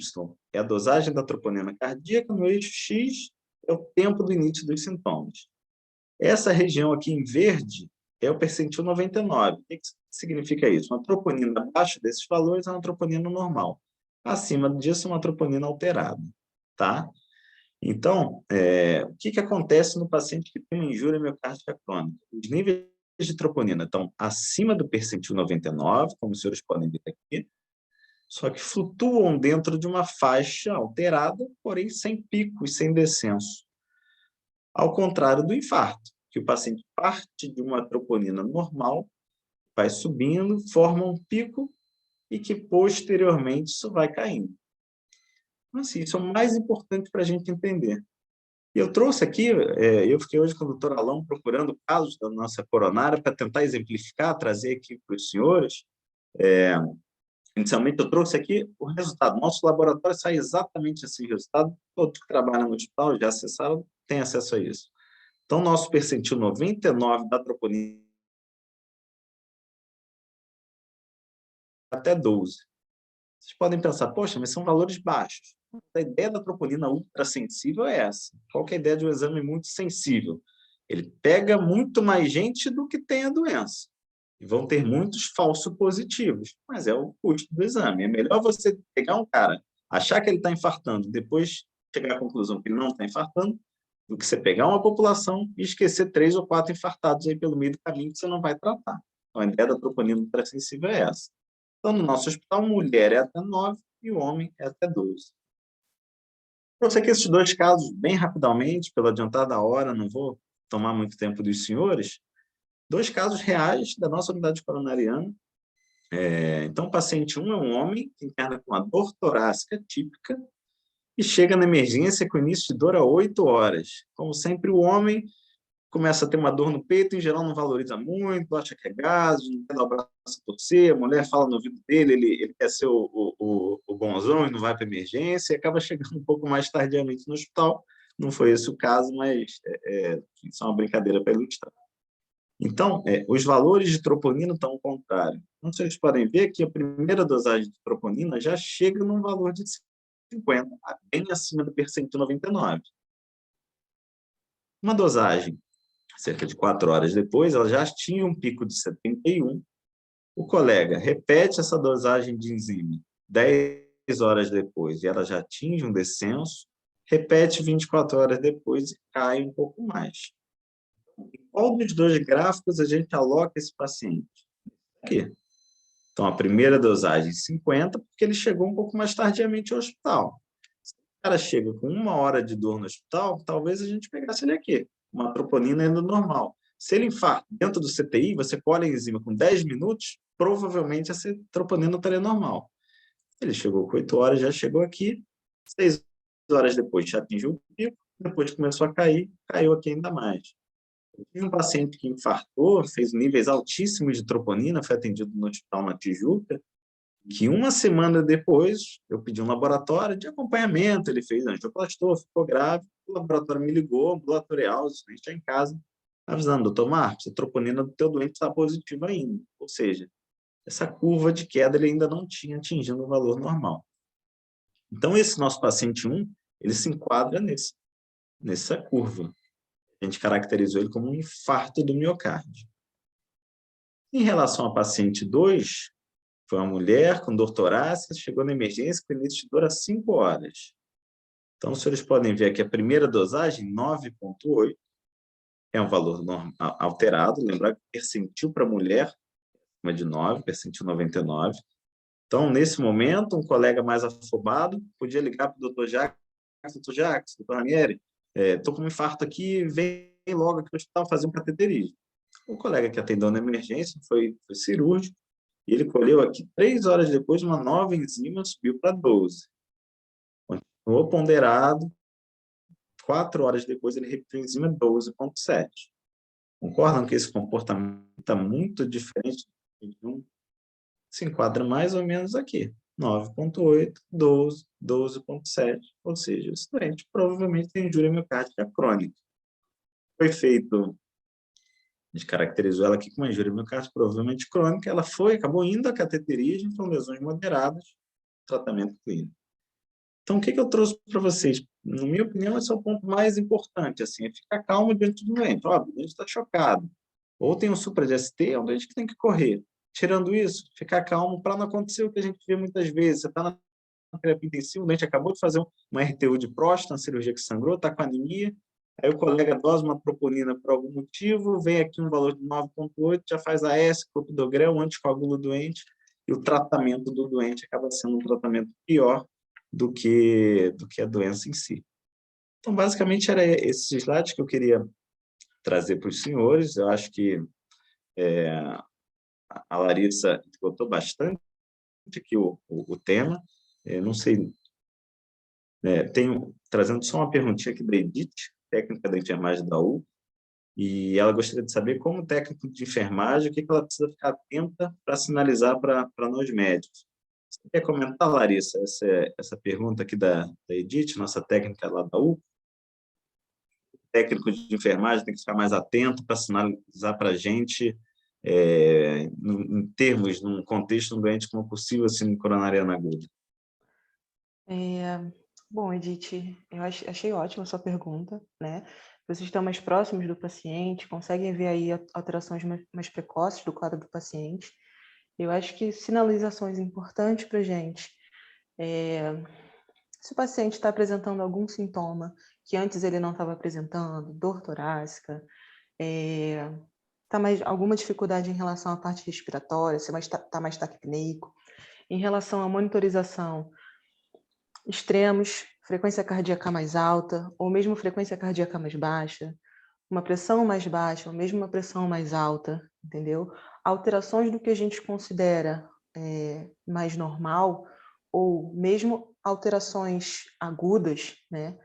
é a dosagem da troponina cardíaca, no eixo X é o tempo do início dos sintomas. Essa região aqui em verde é o percentil 99. O que significa isso? Uma troponina abaixo desses valores é uma troponina normal. Acima disso, é uma troponina alterada. Tá? Então, o que acontece no paciente que tem uma injúria miocárdica crônica? Os níveis de troponina estão acima do percentil 99, como os senhores podem ver aqui, só que flutuam dentro de uma faixa alterada, porém sem pico e sem descenso. Ao contrário do infarto, que o paciente parte de uma troponina normal, vai subindo, forma um pico e que posteriormente isso vai caindo. Então, assim, isso é o mais importante para a gente entender. E eu trouxe aqui, eu fiquei hoje com o doutor Alão procurando casos da nossa coronária para tentar exemplificar, trazer aqui para os senhores. Inicialmente, eu trouxe aqui o resultado. Nosso laboratório sai exatamente esse resultado. Todos que trabalham no hospital já acessaram, têm acesso a isso. Então, nosso percentil 99 da troponina até 12. Vocês podem pensar, poxa, mas são valores baixos. A ideia da troponina ultrassensível é essa. Qual que é a ideia de um exame muito sensível? Ele pega muito mais gente do que tem a doença. E vão ter muitos falsos positivos, mas é o custo do exame. É melhor você pegar um cara, achar que ele está infartando, depois chegar à conclusão que ele não está infartando, do que você pegar uma população e esquecer 3 ou 4 infartados aí pelo meio do caminho que você não vai tratar. Então, a ideia da troponina ultrassensível é essa. Então, no nosso hospital, mulher é até 9 e o homem é até 12. Trouxe aqui esses 2 casos bem rapidamente, pela adiantada da hora, não vou tomar muito tempo dos senhores. 2 casos reais da nossa unidade coronariana. Então, o paciente 1 é um homem que interna com uma dor torácica típica e chega na emergência com início de dor a 8 horas. Como sempre, o homem começa a ter uma dor no peito, em geral não valoriza muito, acha que é gases, não quer dar o braço a torcer, a mulher fala no ouvido dele, ele quer ser o bonzão e não vai para a emergência, e acaba chegando um pouco mais tardiamente no hospital. Não foi esse o caso, mas isso é uma brincadeira para ilustrar. Então, os valores de troponina estão ao contrário. Então, vocês podem ver que a primeira dosagem de troponina já chega num valor de 50, bem acima do percentil 99. Uma dosagem, cerca de 4 horas depois, ela já atinge um pico de 71. O colega repete essa dosagem de enzima 10 horas depois e ela já atinge um descenso, repete 24 horas depois e cai um pouco mais. Em qual dos 2 gráficos a gente aloca esse paciente? Aqui. Então, a primeira dosagem 50, porque ele chegou um pouco mais tardiamente ao hospital. Se o cara chega com 1 hora de dor no hospital, talvez a gente pegasse ele aqui, uma troponina ainda normal. Se ele infarta dentro do CTI, você colhe a enzima com 10 minutos, provavelmente essa troponina estaria normal. Ele chegou com 8 horas, já chegou aqui, 6 horas depois já atingiu o pico, depois começou a cair, caiu aqui ainda mais. Eu tive um paciente que infartou, fez níveis altíssimos de troponina, foi atendido no hospital na Tijuca, que uma semana depois eu pedi um laboratório de acompanhamento, ele fez angioplastia, ficou grave, o laboratório me ligou, ambulatorial, está em casa, avisando, doutor Marcos, a troponina do teu doente está positiva ainda, ou seja, essa curva de queda ele ainda não tinha atingido o valor normal. Então, esse nosso paciente 1, ele se enquadra nessa curva. A gente caracterizou ele como um infarto do miocárdio. Em relação ao paciente 2, foi uma mulher com dor torácica, chegou na emergência com início de dor há 5 horas. Então, os senhores podem ver aqui a primeira dosagem, 9,8, é um valor alterado, lembrar que percentil para mulher é de 9, percentil 99. Então, nesse momento, um colega mais afobado podia ligar para o doutor Jacques, doutor Ranieri, estou com um infarto aqui, vem logo aqui no hospital fazer um cateterismo. O colega que atendeu na emergência foi cirúrgico, e ele colheu aqui 3 horas depois uma nova enzima, subiu para 12. Continuou ponderado, 4 horas depois ele repetiu a enzima 12,7. Concordam que esse comportamento está muito diferente de um? Se enquadra mais ou menos aqui, 9,8, 12, 12,7, ou seja, esse doente provavelmente tem injúria miocárdica crônica. Foi feito, a gente caracterizou ela aqui como uma injúria miocárdica provavelmente crônica, ela acabou indo a cateterismo, são lesões moderadas, tratamento clínico. Então, o que eu trouxe para vocês? Na minha opinião, esse é o ponto mais importante, assim, é ficar calmo diante do doente. Óbvio, o doente está chocado. Ou tem um supra de ST, é um doente que tem que correr. Tirando isso, ficar calmo para não acontecer o que a gente vê muitas vezes. Você está na terapia intensiva, o doente acabou de fazer uma RTU de próstata, uma cirurgia que sangrou, está com anemia, aí o colega dosa uma troponina por algum motivo, vem aqui um valor de 9,8, já faz AS, clopidogrel, anticoagula doente, e o tratamento do doente acaba sendo um tratamento pior do que a doença em si. Então, basicamente, era esses slides que eu queria trazer para os senhores. Eu acho que a Larissa botou bastante aqui o tema. Não sei, trazendo só uma perguntinha aqui da Edith, técnica da enfermagem da U, e ela gostaria de saber, como técnico de enfermagem, o que ela precisa ficar atenta para sinalizar para nós médicos. Você quer comentar, Larissa, essa pergunta aqui da Edith, nossa técnica lá da U? O técnico de enfermagem tem que ficar mais atento para sinalizar para a gente, em termos, num contexto, um doente com uma possível síndrome coronariana aguda. Bom, Edith, eu achei ótima a sua pergunta, né? Vocês estão mais próximos do paciente, conseguem ver aí alterações mais precoces do quadro do paciente. Eu acho que sinalizações importantes para a gente. Se o paciente está apresentando algum sintoma que antes ele não estava apresentando, dor torácica, alguma dificuldade em relação à parte respiratória, se está mais taquipneico, em relação à monitorização, extremos, frequência cardíaca mais alta, ou mesmo frequência cardíaca mais baixa, uma pressão mais baixa, ou mesmo uma pressão mais alta, entendeu? Alterações do que a gente considera mais normal, ou mesmo alterações agudas, né?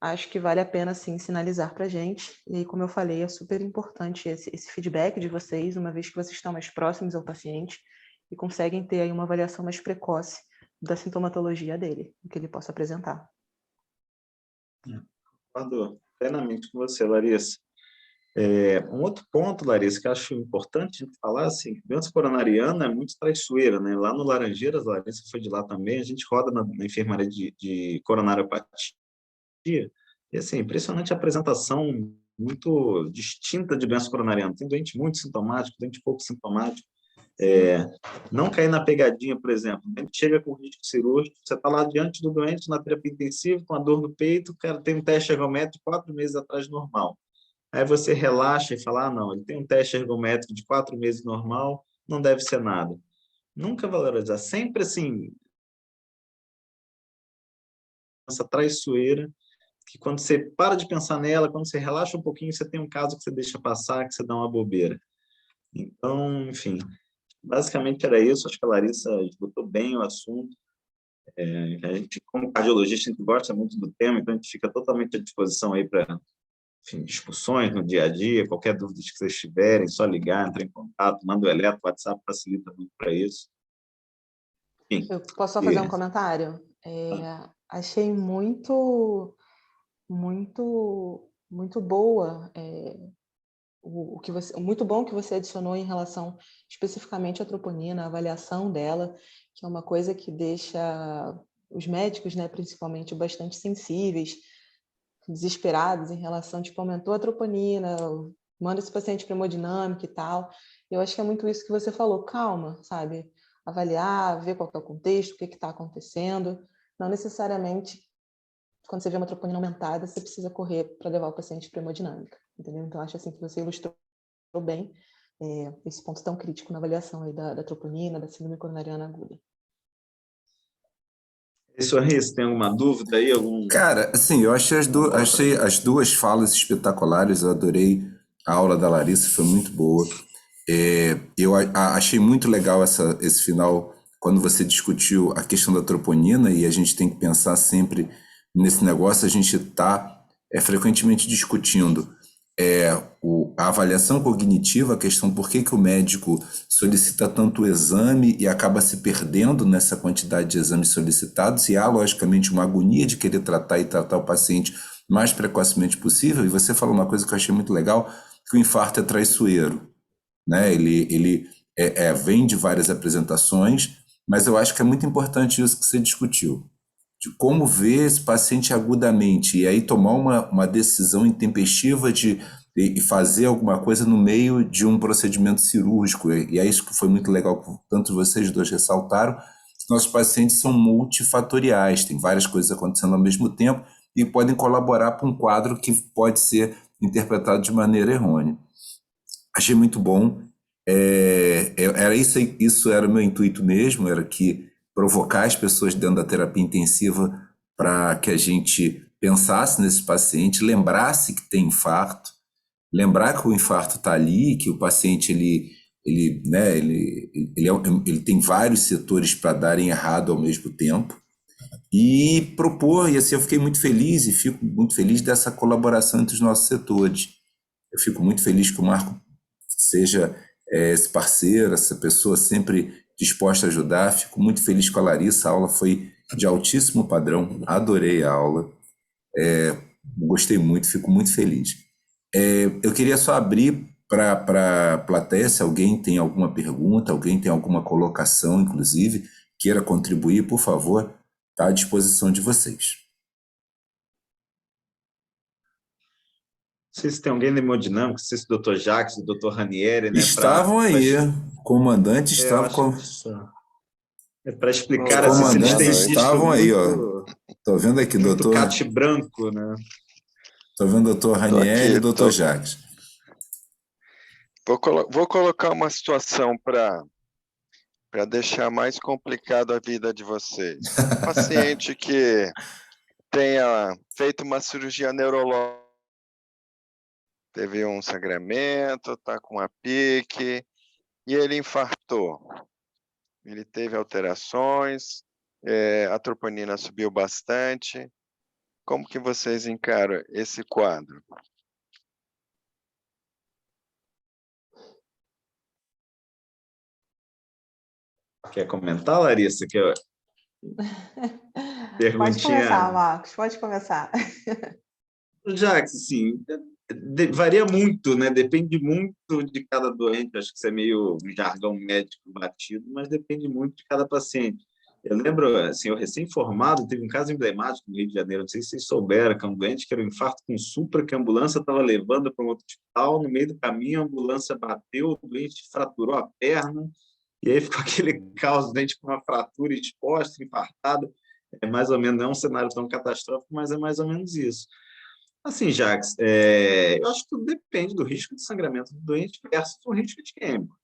Acho que vale a pena, sim, sinalizar para a gente. E aí, como eu falei, é super importante esse feedback de vocês, uma vez que vocês estão mais próximos ao paciente e conseguem ter aí uma avaliação mais precoce da sintomatologia dele, o que ele possa apresentar. Concordo plenamente com você, Larissa. Um outro ponto, Larissa, que eu acho importante a gente falar, assim, doença coronariana é muito traiçoeira, né? Lá no Laranjeiras, a Larissa foi de lá também, a gente roda na enfermaria de coronariopatia, e, assim, impressionante a apresentação muito distinta de doença coronariana. Tem doente muito sintomático, doente pouco sintomático. Não cair na pegadinha, por exemplo, a gente chega com risco cirúrgico, você está lá diante do doente na terapia intensiva, com a dor no peito, o cara tem um teste ergométrico 4 meses atrás normal. Aí você relaxa e fala, não, ele tem um teste ergométrico de 4 meses normal, não deve ser nada. Nunca valorizar, sempre assim, essa traiçoeira que quando você para de pensar nela, quando você relaxa um pouquinho, você tem um caso que você deixa passar, que você dá uma bobeira. Então, enfim, basicamente era isso. Acho que a Larissa esgotou bem o assunto. A gente, como cardiologista, a gente gosta muito do tema, então a gente fica totalmente à disposição aí para, enfim, discussões no dia a dia, qualquer dúvida que vocês tiverem, só ligar, entrar em contato, manda o eletro, o WhatsApp facilita muito para isso. Enfim, Eu posso só fazer um comentário? Achei muito boa o que você, muito bom que você adicionou em relação especificamente à troponina, a avaliação dela, que é uma coisa que deixa os médicos, né, principalmente, bastante sensíveis, desesperados em relação, tipo, aumentou a troponina, manda esse paciente para hemodinâmica e tal. Eu acho que é muito isso que você falou, calma, sabe? Avaliar, ver qual que é o contexto, o que está acontecendo. Não necessariamente, quando você vê uma troponina aumentada, você precisa correr para levar o paciente para hemodinâmica, entendeu? Então, acho assim que você ilustrou bem esse ponto tão crítico na avaliação aí da troponina, da síndrome coronariana aguda. Sorri, você tem alguma dúvida aí? Cara, assim, eu achei as duas falas espetaculares, eu adorei a aula da Larissa, foi muito boa. Eu achei muito legal esse final, quando você discutiu a questão da troponina, e a gente tem que pensar sempre nesse negócio, a gente está frequentemente discutindo a avaliação cognitiva, a questão por que o médico solicita tanto exame e acaba se perdendo nessa quantidade de exames solicitados, e há, logicamente, uma agonia de querer tratar e tratar o paciente o mais precocemente possível. E você falou uma coisa que eu achei muito legal, que o infarto é traiçoeiro, né? Ele vem de várias apresentações, mas eu acho que é muito importante isso que você discutiu, de como ver esse paciente agudamente, e aí tomar uma decisão intempestiva e fazer alguma coisa no meio de um procedimento cirúrgico. E é isso que foi muito legal, que tanto vocês dois ressaltaram. Nossos pacientes são multifatoriais, tem várias coisas acontecendo ao mesmo tempo e podem colaborar para um quadro que pode ser interpretado de maneira errônea. Achei muito bom. Era isso era o meu intuito mesmo, era que provocar as pessoas dentro da terapia intensiva para que a gente pensasse nesse paciente, lembrasse que tem infarto, lembrar que o infarto está ali, que o paciente ele tem vários setores para darem errado ao mesmo tempo, e propor, e assim eu fiquei muito feliz e fico muito feliz dessa colaboração entre os nossos setores. Eu fico muito feliz que o Marco seja esse parceiro, essa pessoa sempre disposta a ajudar. Fico muito feliz com a Larissa, a aula foi de altíssimo padrão, adorei a aula, gostei muito, fico muito feliz. Eu queria só abrir para a plateia, se alguém tem alguma pergunta, alguém tem alguma colocação, inclusive, queira contribuir, por favor, está à disposição de vocês. Não sei se tem alguém da hemodinâmica, não sei se o Dr. Jacques, o Dr. Ranieri, né? Estavam aí, o comandante estava com... Para explicar, Os assim, se eles têm comandantes visto estavam aí, ó. muito, Tô vendo aqui, muito doutor. cate branco, né? Tô vendo o doutor Ranieri e o doutor Jacques. Vou colocar uma situação para deixar mais complicado a vida de vocês. Um paciente que tenha feito uma cirurgia neurológica, teve um sangramento, está com uma pique, e ele infartou. Ele teve alterações, a troponina subiu bastante. Como que vocês encaram esse quadro? Quer comentar, Larissa? Pode começar, Marcos, pode começar. Jacques, assim, varia muito, né? Depende muito de cada doente. Acho que isso é meio um jargão médico batido, mas depende muito de cada paciente. Eu lembro, assim, eu recém-formado, teve um caso emblemático no Rio de Janeiro, não sei se vocês souberam, que é um doente que era um infarto com supra, que a ambulância estava levando para um outro hospital, no meio do caminho a ambulância bateu, o doente fraturou a perna, e aí ficou aquele caos, o doente com uma fratura exposta, infartado. É mais ou menos, não é um cenário tão catastrófico, mas é mais ou menos isso. Assim, Jacques, eu acho que tudo depende do risco de sangramento do doente versus o risco isquêmico.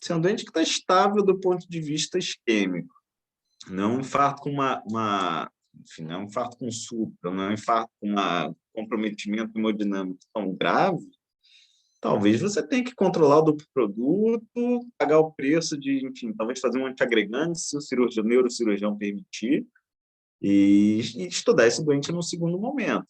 Se é um doente que está estável do ponto de vista isquêmico, não um infarto com uma enfim, não é um infarto com supra, não é um infarto com comprometimento hemodinâmico tão grave, talvez você tenha que controlar o duplo produto, pagar o preço de, enfim, talvez fazer um antiagregante, se o neurocirurgião permitir, e estudar esse doente no segundo momento.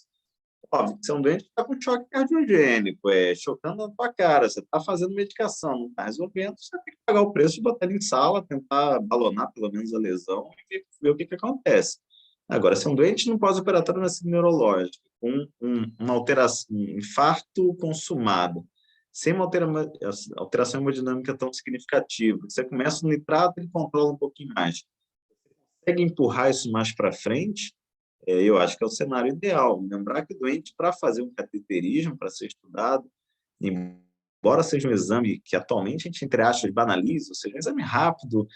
Óbvio, que você é um doente que está com choque cardiogênico, chocando na tua cara, você está fazendo medicação, não está resolvendo, você tem que pagar o preço de botar ele em sala, tentar balonar pelo menos a lesão e ver o que acontece. Agora, se é um doente no pós-operatório na neurológica, com uma alteração, um infarto consumado, sem uma alteração hemodinâmica tão significativa, você começa no nitrato, ele controla um pouquinho mais. Consegue empurrar isso mais para frente, eu acho que é o cenário ideal. Lembrar que o doente, para fazer um cateterismo, para ser estudado, embora seja um exame que atualmente a gente, entre aspas, banaliza, ou seja, um exame rápido,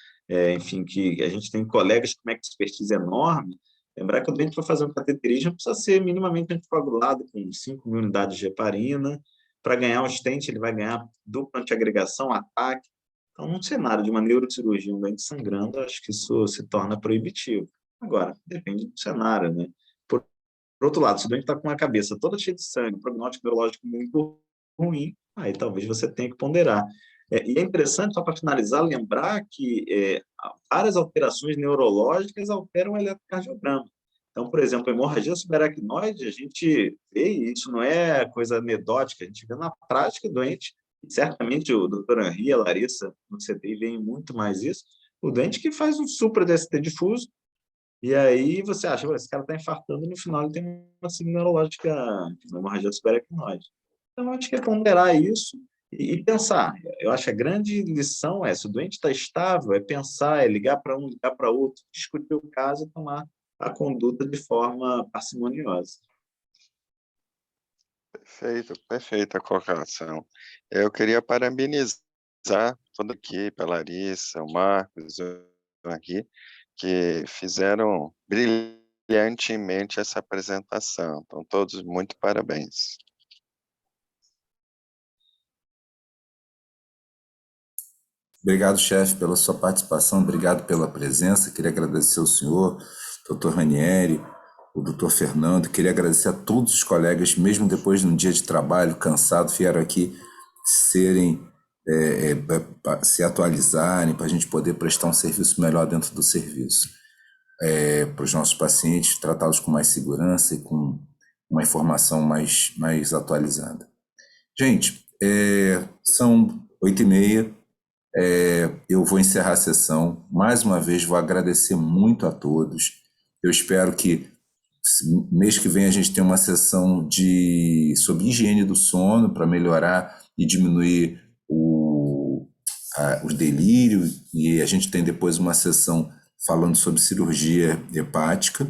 enfim, que a gente tem colegas com uma expertise enorme, lembrar que o doente, para fazer um cateterismo, precisa ser minimamente anticoagulado com 5.000 unidades de heparina. Para ganhar o stent, ele vai ganhar dupla antiagregação, ataque. Então, num cenário de uma neurocirurgia, um doente sangrando, acho que isso se torna proibitivo. Agora, depende do cenário, né? Por outro lado, se o doente está com a cabeça toda cheia de sangue, um prognóstico neurológico muito ruim, aí talvez você tenha que ponderar. E é interessante, só para finalizar, lembrar que várias alterações neurológicas alteram o eletrocardiograma. Então, por exemplo, a hemorragia subaracnoide, a gente vê, e isso não é coisa anedótica, a gente vê na prática o doente, e certamente o doutor Henri e a Larissa no CTI veem muito mais isso, o doente que faz um supra-DST difuso, e aí você acha, esse cara está infartando, no final ele tem uma síndrome neurológica, uma hemorragia subaracnoide. Então, acho que é ponderar isso e pensar. Eu acho que a grande lição se o doente está estável, é pensar, é ligar para um, ligar para outro, discutir o caso e tomar a conduta de forma parcimoniosa. Perfeito, perfeita a colocação. Eu queria parabenizar toda a equipe, a Larissa, o Marcos, aqui, que fizeram brilhantemente essa apresentação. Então, todos muito parabéns. Obrigado, chefe, pela sua participação, obrigado pela presença. Queria agradecer ao senhor, doutor Ranieri, o doutor Fernando. Queria agradecer a todos os colegas, mesmo depois de um dia de trabalho, cansado, vieram aqui se atualizarem para a gente poder prestar um serviço melhor dentro do serviço. Para os nossos pacientes, tratá-los com mais segurança e com uma informação mais atualizada. Gente, são 8h30, eu vou encerrar a sessão. Mais uma vez, vou agradecer muito a todos. Eu espero que mês que vem a gente tenha uma sessão sobre higiene do sono para melhorar e diminuir o delírio, e a gente tem depois uma sessão falando sobre cirurgia hepática.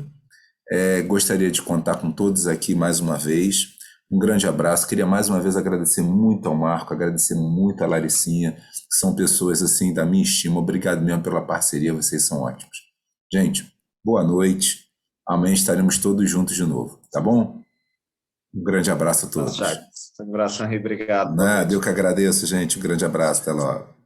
Gostaria de contar com todos aqui mais uma vez. Um grande abraço. Queria mais uma vez agradecer muito ao Marco, agradecer muito à Laricinha, que são pessoas assim da minha estima. Obrigado mesmo pela parceria, vocês são ótimos. Gente, boa noite. Amanhã estaremos todos juntos de novo, tá bom? Um grande abraço a todos. Um abraço, Henri. Obrigado. Nada, eu que agradeço, gente. Um grande abraço. Até logo.